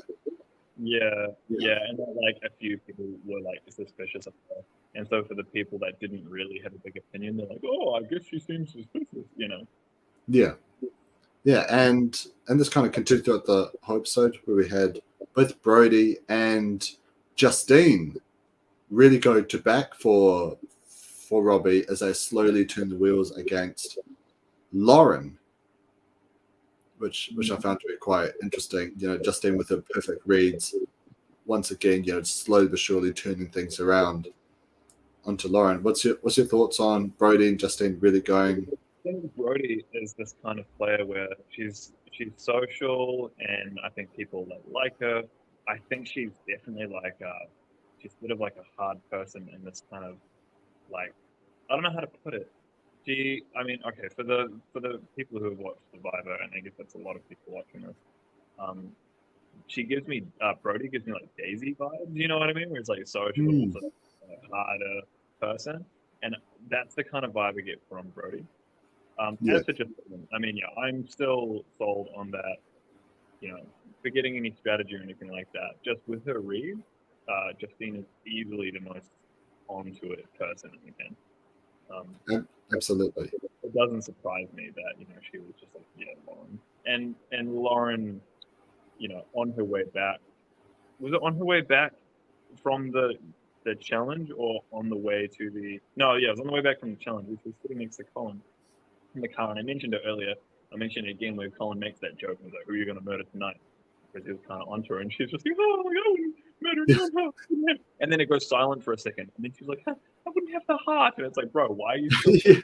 Yeah, and like a few people were like suspicious of her, and so for the people that didn't really have a big opinion, they're like, "Oh, I guess she seems suspicious," you know. Yeah, yeah, and this kind of continued throughout the whole episode where we had both Brody and Justine really go to back for Robbie as they slowly turn the wheels against Lauren. which I found to be quite interesting. Justine with her perfect reads, once again, slowly but surely turning things around onto Lauren. What's your thoughts on Brody and Justine really going? I think Brody is this kind of player where she's social, and I think people like her. I think she's definitely like she's sort of like a hard person in this kind of like, I don't know how to put it. I mean, okay, for the people who have watched Survivor, and I guess that's a lot of people watching this. Um, she gives me Brody gives me like Daisy vibes. You know what I mean? Where it's like social, but Hmm. also a harder person, and that's the kind of vibe I get from Brody. Yeah, As for just, I mean, yeah, I'm still sold on that. Forgetting any strategy or anything like that. Just with her read, Justine is easily the most onto it person in the game. Um, absolutely. it doesn't surprise me that she was just like, yeah, Lauren, and Lauren, on her way back. Was it on her way back from the challenge, or on the way to the? No, yeah, it was on the way back from the challenge. Which was sitting next to Colin in the car, and I mentioned it earlier. I mentioned it again where Colin makes that joke and was like, "Who are you going to murder tonight?" Because he was kind of onto her, and she's just like, "Oh my god, I wouldn't murder anyone." And then it goes silent for a second, and then she's like, "I wouldn't have the heart." And it's like, bro, why are you still? Yeah.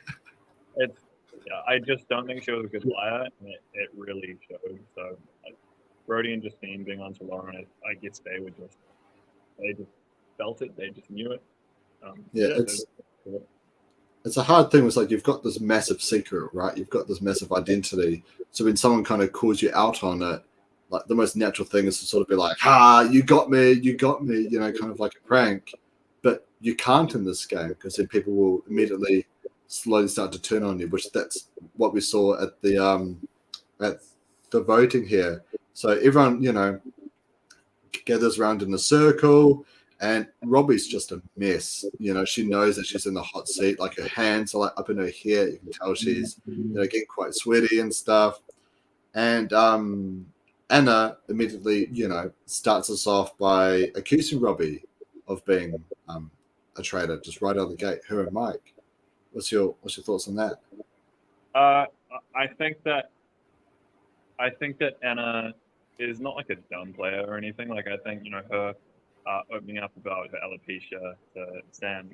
It's Yeah, I just don't think she was a good liar, and it really showed. So Brody and Justine being onto Lauren, I guess they just felt it, they just knew it. Yeah, Yeah, it's a hard thing. It's like you've got this massive secret, right? You've got this massive identity. So when someone kind of calls you out on it, like the most natural thing is to sort of be like, "Ah, you got me," kind of like a prank. But you can't in this game because then people will immediately slowly start to turn on you, which that's what we saw at the voting here. So everyone, gathers around in a circle, and Robbie's just a mess. She knows that she's in the hot seat. Like her hands are like up in her hair. You can tell she's getting quite sweaty and stuff. And Anna immediately starts us off by accusing Robbie of being a traitor, just right out of the gate. Her and Mike. What's your thoughts on that? uh, I think that Anna is not like a dumb player or anything. Like I think her opening up about her alopecia to Sam,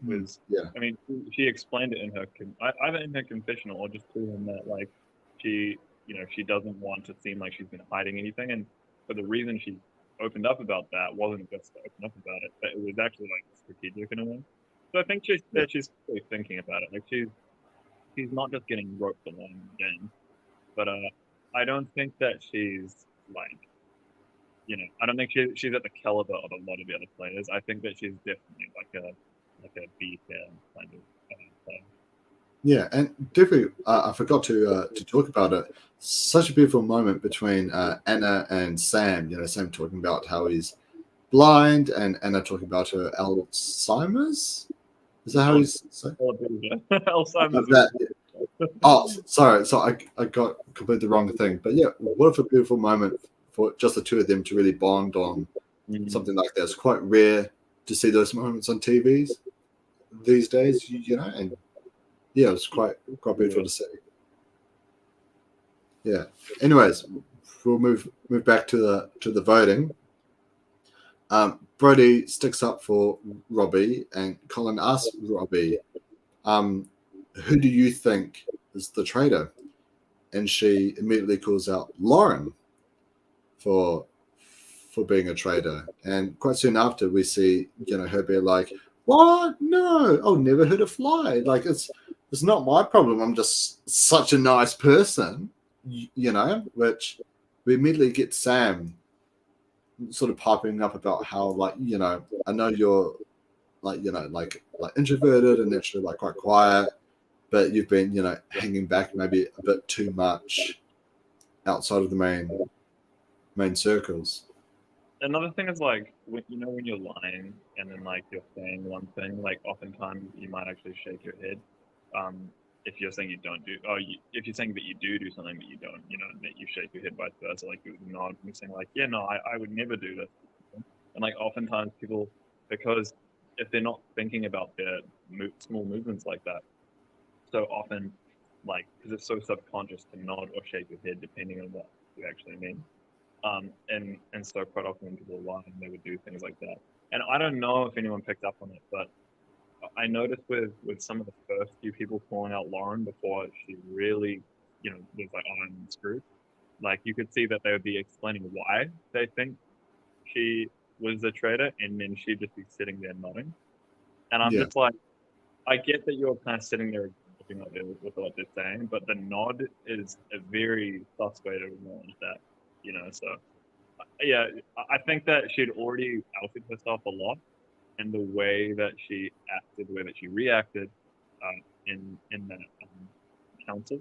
was, Yeah, I mean, she explained it in her either in her confessional or just to him that like she she doesn't want to seem like she's been hiding anything, and for the reason she opened up about that wasn't just to open up about it, but it was actually like strategic in a way. So I think yeah, she's really thinking about it. Like she's not just getting roped along in the game, but I don't think that she's like, I don't think she's at the caliber of a lot of the other players. I think that she's definitely like a B tier kind of player. yeah, and definitely. I forgot to talk about it. Such a beautiful moment between Anna and Sam. Sam talking about how he's blind, and Anna talking about her Alzheimer's. Is that how Oh, he's saying Alzheimer's. that? Oh, sorry. So I got completely the wrong thing. But yeah, what a beautiful moment for just the two of them to really bond on something like that. It's quite rare to see those moments on TVs these days. And yeah, it was quite beautiful to see. Yeah. Anyways, we'll move back to the voting. Brody sticks up for Robbie, and Colin asks Robbie, "Who do you think is the traitor?" And she immediately calls out Lauren for being a traitor. And quite soon after, we see her be like, "What? No, I'll never hurt a fly. Like it's not my problem. I'm just such a nice person." Which we immediately get Sam sort of piping up about how, like, I know you're like, like introverted and naturally like quite quiet, but you've been hanging back maybe a bit too much outside of the main circles. Another thing is like when you're lying and then like you're saying one thing, like oftentimes you might actually shake your head. Um, if you're saying you don't do, if you're saying that you do something but you don't, that you shake your head vice versa, like you would nod and saying like, yeah, no, I would never do this. And like oftentimes people, because if they're not thinking about their small movements like that, so often like because it's so subconscious to nod or shake your head depending on what you actually mean. And so quite often when people are lying, they would do things like that. And I don't know if anyone picked up on it, but I noticed with some of the first few people calling out Lauren before she really, was like, oh, I'm screwed. Like you could see that they would be explaining why they think she was a traitor, and then she'd just be sitting there nodding. And I'm Yeah, just like, I get that you're kind of sitting there looking like with what they're saying, but the nod is a very sus way to acknowledge that, So yeah, I think that she'd already outed herself a lot, and the way that she acted, the way that she reacted, in that council,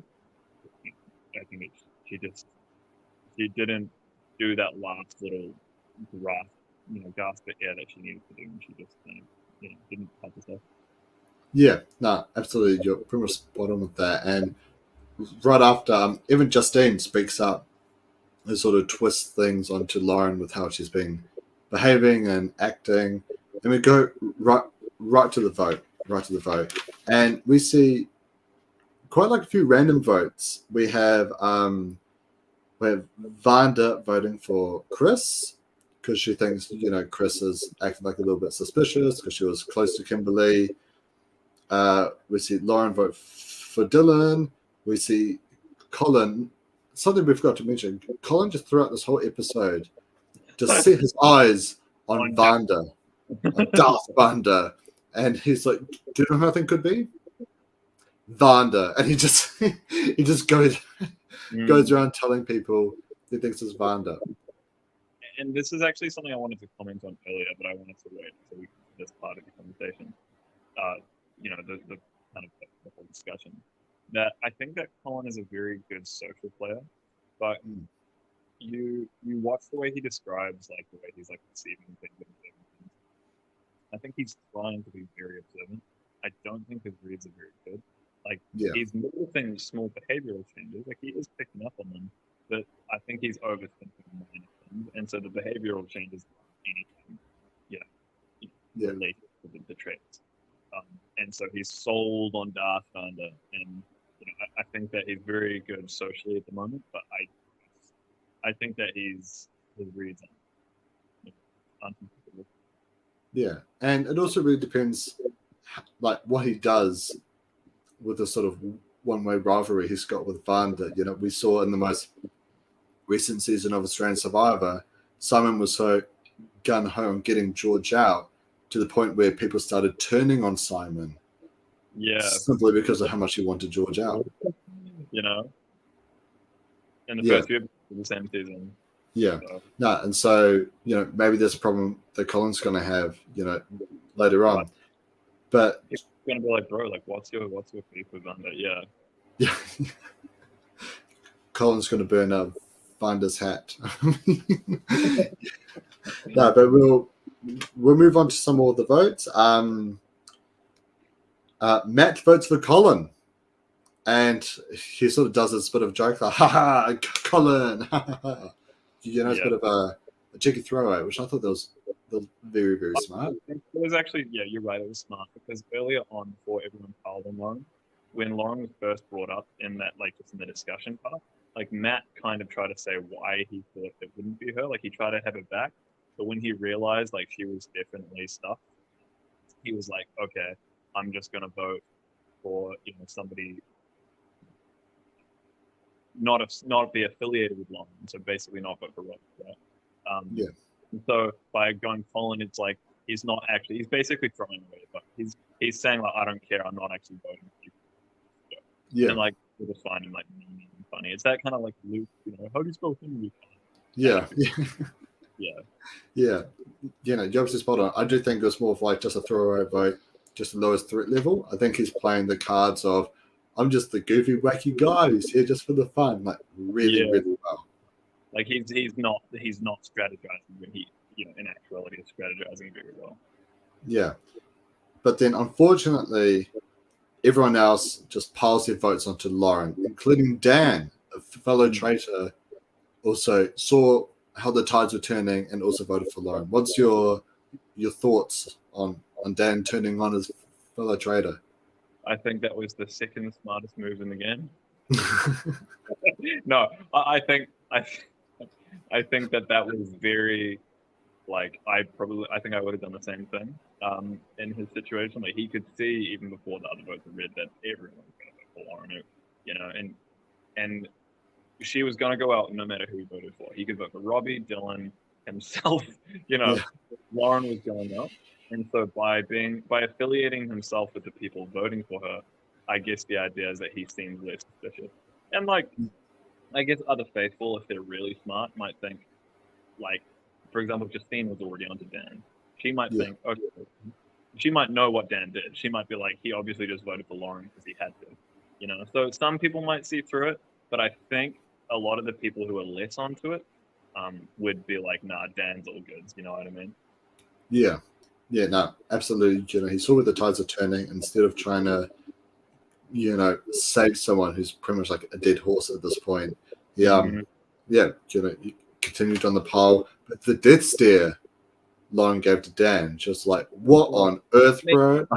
I think she didn't do that last little grasp, gasp of air that she needed to do, and she just didn't help herself. yeah, no, absolutely. You're pretty much spot on with that. And right after, even Justine speaks up and sort of twists things onto Lauren with how she's been behaving and acting. And we go right to the vote, and we see quite like a few random votes. We have Vanda voting for Chris because she thinks Chris is acting like a little bit suspicious because she was close to Kimberly. We see Lauren vote for Dylan. We see Colin. Something we forgot to mention. Colin just throughout this whole episode just set his eyes on Vanda, on Darth Vanda, and he's like, "Do you know who I think could be Vanda?" And he just goes around telling people he thinks it's Vanda. And this is actually something I wanted to comment on earlier, but I wanted to wait until we get to this part of the conversation. The kind of the whole discussion. That I think that Colin is a very good social player, but you watch the way he describes like the way he's like perceiving things. I think he's trying to be very observant. I don't think his reads are very good. Like Yeah, he's noticing small behavioral changes, like he is picking up on them, but I think he's overthinking minor things, and so the behavioral changes aren't anything, related to the traits. And so he's sold on Darth Vader, and I think that he's very good socially at the moment, but I think that his reads aren't uncomfortable. yeah, and it also really depends, like what he does with the sort of one-way rivalry he's got with Vanda. We saw in the most recent season of Australian Survivor, Simon was so gun-ho on getting George out to the point where people started turning on Simon. Yeah. Simply because of how much he wanted George out. In the first few episodes of the same season. Yeah. So. No, and so, maybe there's a problem that Colin's going to have, later on. Right. But it's going to be like, bro, like, what's your beef with Vanda? Yeah. Yeah. Colin's going to burn up Vanda's hat. No, but we'll move on to some more of the votes. Matt votes for Colin. And he sort of does this bit of joke, like, ha ha, Colin. It's a bit of a cheeky throwaway, which I thought that was very, very smart. It was actually, you're right, it was smart, because earlier on, before everyone piled on Lauren, when Lauren was first brought up in that, like, just in the discussion part, like, Matt kind of tried to say why he thought it wouldn't be her. Like, he tried to have her back, but when he realized, like, she was definitely stuffed, he was like, okay, I'm just going to vote for, somebody not be affiliated with Lauren, so basically not vote for Robert, right? So by going Colin, it's like he's basically throwing away, but he's saying like, I don't care, I'm not actually voting for you. Yeah. And like we'll just find him like funny. It's that kind of like Luke, how do you spell Henry? Yeah. Yeah. You're obviously spot on. I do think it was more of like just a throwaway vote, just the lowest threat level. I think he's playing the cards of I'm just the goofy, wacky guy who's here just for the fun, like really well. Like he's not strategizing when he, in actuality is strategizing very well. Yeah. But then unfortunately, everyone else just piles their votes onto Lauren, including Dan, a fellow traitor, also saw how the tides were turning and also voted for Lauren. What's your thoughts on Dan turning on his fellow traitor? I think that was the second smartest move in the game. No, I think that was very like I think I would have done the same thing in his situation. Like he could see even before the other votes were read that everyone was going to vote for Lauren, you know, and she was going to go out no matter who he voted for. He could vote for Robbie, Dylan, himself. You know, Yeah. Lauren was going up, and so by affiliating himself with the people voting for her, I guess the idea is that he seems less suspicious. And like, I guess other faithful, if they're really smart, might think like, for example, Justine was already onto Dan. She might Yeah. think, okay, she might know what Dan did. She might be like, he obviously just voted for Lauren because he had to, you know. So some people might see through it, but I think a lot of the people who are less onto it would be like, nah, Dan's all goods. You know what I mean? Yeah. Yeah, no, absolutely. You know, he saw where the tides are turning instead of trying to, you know, save someone who's pretty much like a dead horse at this point. He, yeah, you know, he continued on the pole, but the death stare Lauren gave to Dan, just like, what on earth, bro?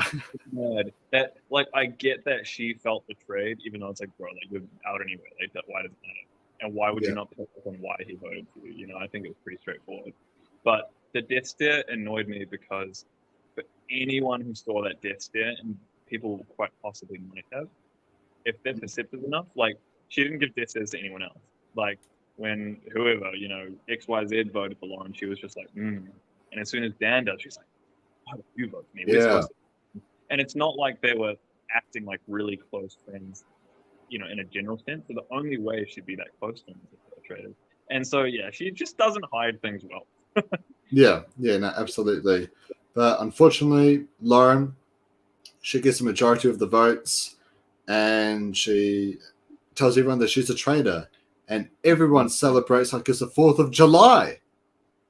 Mad. That like I get that she felt betrayed, even though it's like, bro, like you're out anyway. Like that, why does it matter? And why would Yeah. you not pick up on why he voted for you? You know, I think it was pretty straightforward. But the death stare annoyed me because for anyone who saw that death stare, and people quite possibly might have, if they're perceptive enough, like she didn't give death stares to anyone else. Like when whoever, you know, XYZ voted for Lauren, she was just like, And as soon as Dan does, she's like, why would you vote for me? We're Yeah. supposed to. And it's not like they were acting like really close friends, you know, in a general sense. So the only way she'd be that close to them is if they're traded. And so, yeah, she just doesn't hide things well. Yeah. Yeah, no, absolutely. But unfortunately, Lauren, she gets a majority of the votes and she tells everyone that she's a traitor. And everyone celebrates like it's the 4th of July.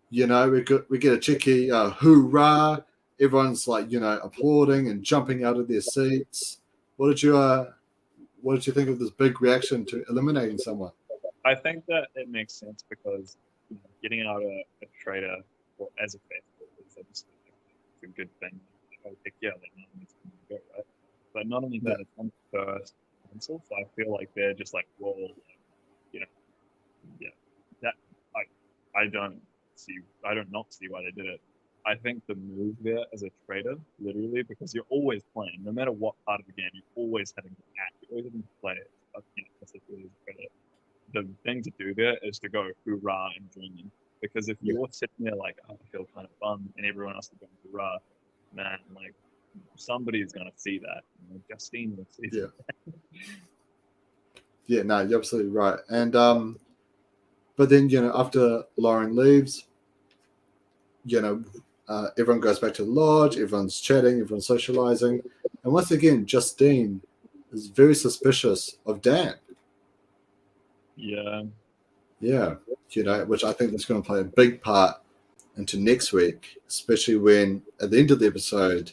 You know, we get a cheeky hoorah. Everyone's like, you know, applauding and jumping out of their seats. What did you think of this big reaction to eliminating someone? I think that it makes sense because you know, getting out a traitor or as a faithful is obviously a good thing. I think, yeah, like, no one needs to go, right? But not only that, it's on the first council, so I feel like they're just like, well, you know, yeah, that I don't not see why they did it. I think the move there as a trader, literally, because you're always playing, no matter what part of the game, you're always having to act, you're always having to play it. You know, specifically as a trader. The thing to do there is to go hoorah and join them. Because if you're sitting there like, oh, I feel kind of bummed, and everyone else is going hoorah, man, like somebody's gonna see that. You know, Justine will see Yeah. that. Yeah, no, you're absolutely right. And but then, you know, after Lauren leaves, you know, everyone goes back to the lodge, everyone's chatting, everyone's socializing. And once again, Justine is very suspicious of Dan. Yeah. Yeah, you know, which I think is going to play a big part into next week, especially when at the end of the episode,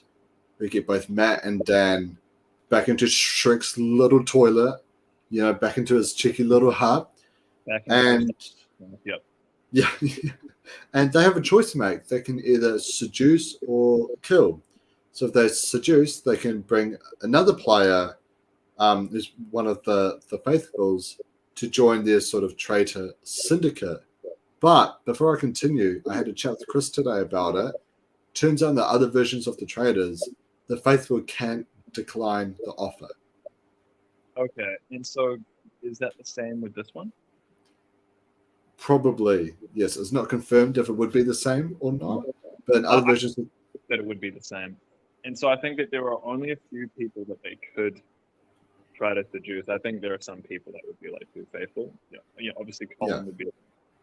we get both Matt and Dan back into Shrek's little toilet, you know, back into his cheeky little hut. And yep. yeah, and they have a choice to make. They can either seduce or kill. So if they seduce, they can bring another player, who's one of the faithfuls, to join their sort of traitor syndicate. But before I continue, I had a chat with Chris today about it. Turns out in the other versions of the Traitors, the faithful can't decline the offer. Okay, and so is that the same with this one? Probably, yes. It's not confirmed if it would be the same or not. But in other versions, that it would be the same. And so I think that there are only a few people that they could try to seduce. I think there are some people that would be like too faithful. You know, obviously Colin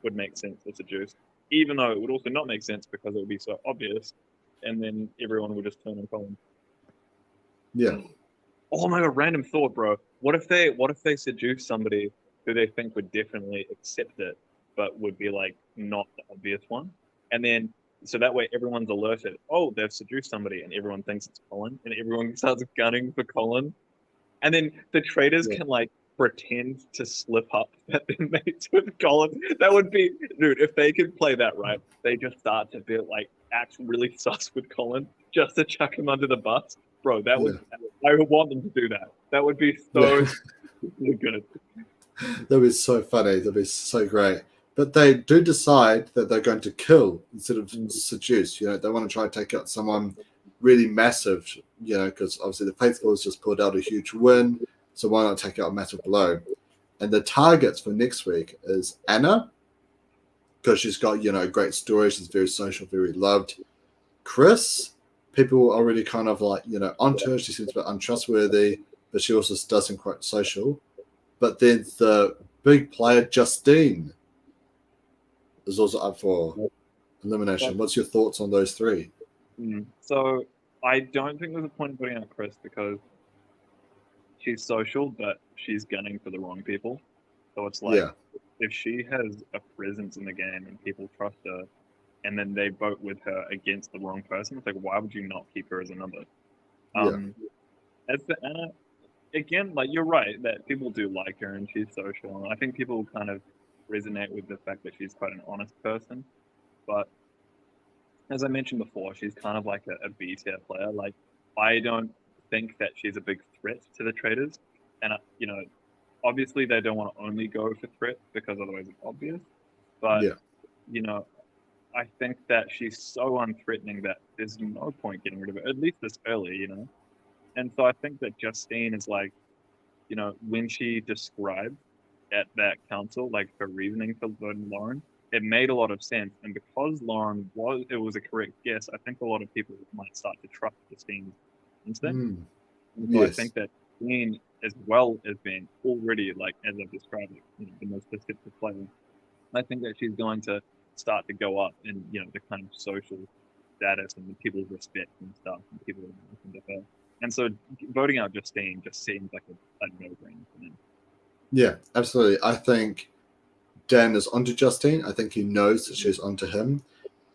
would make sense to seduce, even though it would also not make sense because it would be so obvious, and then everyone would just turn on Colin. Yeah. Oh my god, random thought, bro. What if they seduce somebody who they think would definitely accept it, but would be like not the obvious one? And then so that way everyone's alerted. Oh, they've seduced somebody, and everyone thinks it's Colin, and everyone starts gunning for Colin. And then the traders can like pretend to slip up that they're mates with Colin. That would be, dude, if they could play that right, they just start to be like act really sus with Colin just to chuck him under the bus. bro. That Yeah, would I would want them to do that. That would be so yeah. good. That'd be so funny. That'd be so great. But they do decide that they're going to kill instead of Mm. seduce. You know, they want to try and take out someone really massive. You know, because obviously the Faithful has just pulled out a huge win. So why not take out a massive blow? And the targets for next week is Anna, because she's got, you know, a great story. She's very social, very loved. Chris, people are already kind of like, you know, onto her. She seems a bit untrustworthy, but she also does seem quite social. But then the big player, Justine, is also up for elimination. What's your thoughts on those three? So I don't think there's a point in putting out Chris because she's social, but she's gunning for the wrong people. So it's like Yeah, if she has a presence in the game and people trust her, and then they vote with her against the wrong person, it's like why would you not keep her as a number? yeah, Um, as for Anna, again, like you're right that people do like her and she's social, and I think people kind of resonate with the fact that she's quite an honest person. But as I mentioned before, she's kind of like a B tier player. Like I don't think that she's a big threat to the traders, and you know, obviously they don't want to only go for threat because otherwise it's obvious. But yeah. you know, I think that she's so unthreatening that there's no point getting rid of her, at least this early, you know. And so I think that Justine is like, you know, when she described at that council, like her reasoning for voting Lauren, it made a lot of sense. And because Lauren was a correct guess, I think a lot of people might start to trust Justine's instinct. Mm, And so I yes, think that Justine, as well as being already like as I've described it, you know, the most deceptive player, I think that she's going to start to go up in, you know, the kind of social status and the people's respect and stuff, and people are listen to her. And so voting out Justine just seems like a no-brainer for me. yeah, absolutely. I think Dan is onto Justine. I think he knows that she's onto him.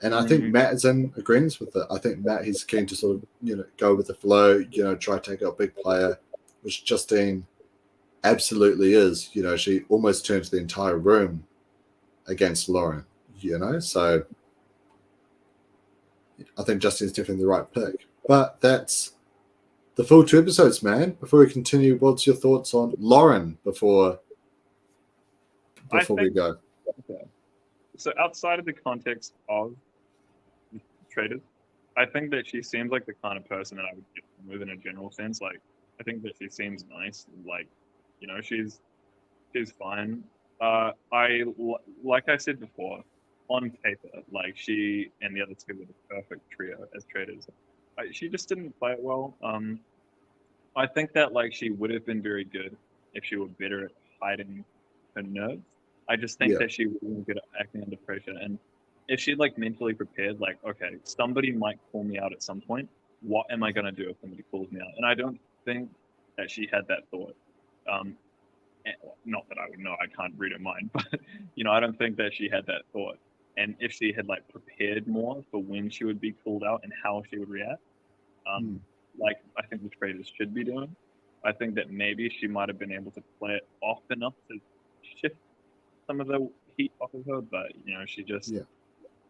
And I think Mm, Matt is in agreement with it. I think Matt, he's keen to sort of, you know, go with the flow, you know, try to take out a big player, which Justine absolutely is. You know, she almost turned the entire room against Lauren, you know? So I think Justine's definitely the right pick. But that's the full two episodes, man. Before we continue, what's your thoughts on Lauren I before we think go? okay. So outside of the context of the traders, I think that she seems like the kind of person that I would get along with in a general sense. Like I think that she seems nice. Like you know, she's fine. Like I said before, on paper, like she and the other two were the perfect trio as traders. She just didn't play it well. I think that like she would have been very good if she were better at hiding her nerves. I just think Yeah. that she wasn't good at acting under pressure. And if she like mentally prepared, like, okay, somebody might call me out at some point. What am I gonna do if somebody calls me out? And I don't think that she had that thought. Um, Not that I would know, I can't read her mind, but you know, I don't think that she had that thought. And if she had like prepared more for when she would be called out and how she would react, um, Mm. like I think the traders should be doing. I think that maybe she might have been able to play it off enough to shift some of the heat off of her, but you know, Yeah.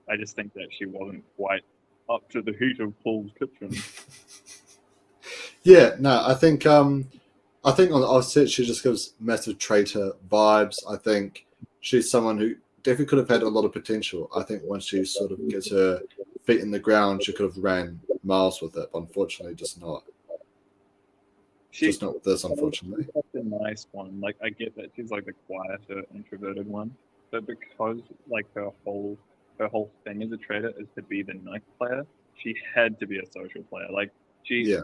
I just think that she wasn't quite up to the heat of Paul's kitchen. Yeah, no, I think on the offset she just gives massive traitor vibes. I think she's someone who definitely could have had a lot of potential. I think once she sort of gets her feet in the ground, she could have ran miles with it, but unfortunately She just not with this, unfortunately. She's such a nice one. Like I get that she's like the quieter, introverted one, but because like her whole thing as a trader is to be the nice player, she had to be a social player. Like Yeah,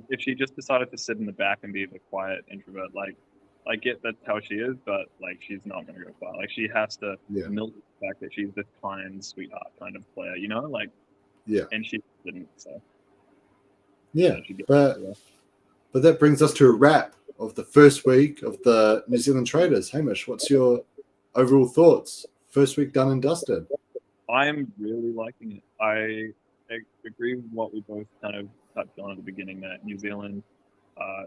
if she just decided to sit in the back and be the quiet introvert, like I get that's how she is, but like she's not gonna go far. Like she has to yeah, milk the fact that she's this kind sweetheart kind of player, you know? Like yeah, and she didn't, so yeah. yeah, she gets But that brings us to a wrap of the first week of the New Zealand Traders. Hamish, what's your overall thoughts? First week done and dusted. I'm really liking it. I agree with what we both kind of touched on at the beginning that New Zealand, uh,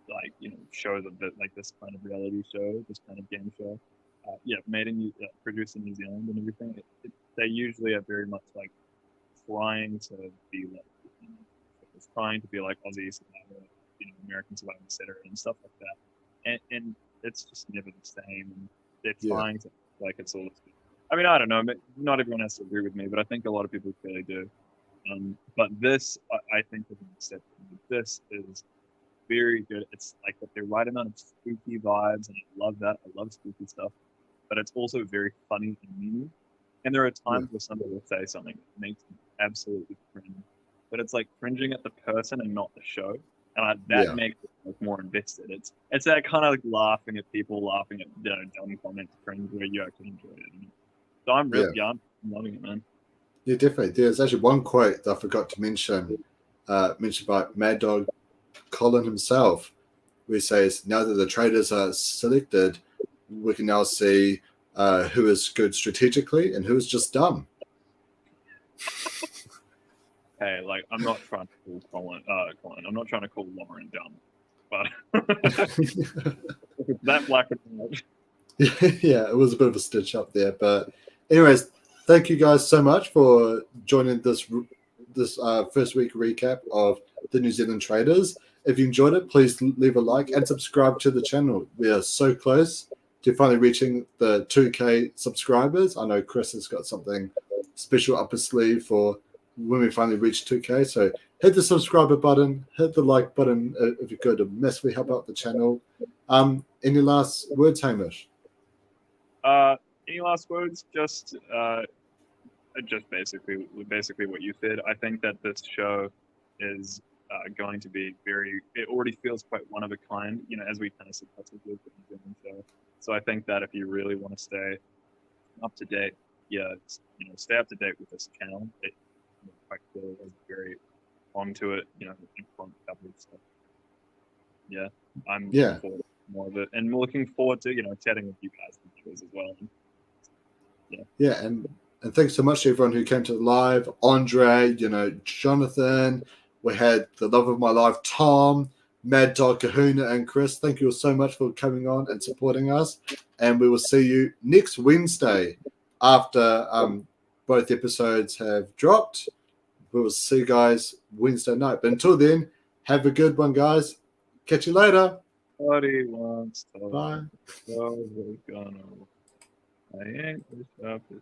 like you know, shows of like this kind of reality show, this kind of game show, yeah, produced in New Zealand and everything. They usually are very much like trying to be like It's trying to be like Aussie Survivor, American Survivor, etc., and stuff like that. And it's just never the same. And they're trying to like it's all. I mean, I don't know. Not everyone has to agree with me, but I think a lot of people clearly do. But this, I think, is an exception. This is very good. It's like the right amount of spooky vibes, and I love that. I love spooky stuff, but it's also very funny and meaty. And there are times where somebody will say something that makes me absolutely cringe, but it's like cringing at the person and not the show, and that makes it like more invested. It's that kind of like laughing at people, laughing at dumb comments, cringe where you actually enjoy it. So I'm really, I'm loving it, man. Yeah, definitely. There's actually one quote that I forgot to mention, mentioned by Mad Dog Colin himself, where he says, "Now that the traitors are selected, we can now see who is good strategically and who is just dumb." Hey, like I'm not trying to call Colin. I'm not trying to call Lauren dumb, but that black and white. Yeah, it was a bit of a stitch up there, but anyways, thank you guys so much for joining this first week recap of the New Zealand Traitors. If you enjoyed it, please leave a like and subscribe to the channel. We are so close to finally reaching the 2K subscribers. I know Chris has got something special up his sleeve for when we finally reach 2K. So hit the subscriber button, hit the like button if you could to massively help out the channel. Any last words, Hamish? Any last words? Just basically what you said. I think that this show is going to be it already feels quite one of a kind, as we kind of said with the New Zealand show. So I think that if you really want to stay up to date, stay up to date with this channel. It quite clearly is very onto it, important coverage stuff. Yeah, I'm looking forward to more of it, and looking forward to chatting with you guys as well. Yeah, and thanks so much to everyone who came to the live. Andre, Jonathan, we had the love of my life, Tom, Mad Dog, Kahuna, and Chris. Thank you all so much for coming on and supporting us. And we will see you next Wednesday after both episodes have dropped. We will see you guys Wednesday night. But until then, have a good one, guys. Catch you later. Nobody wants to Bye. go, I ain't the sharpest.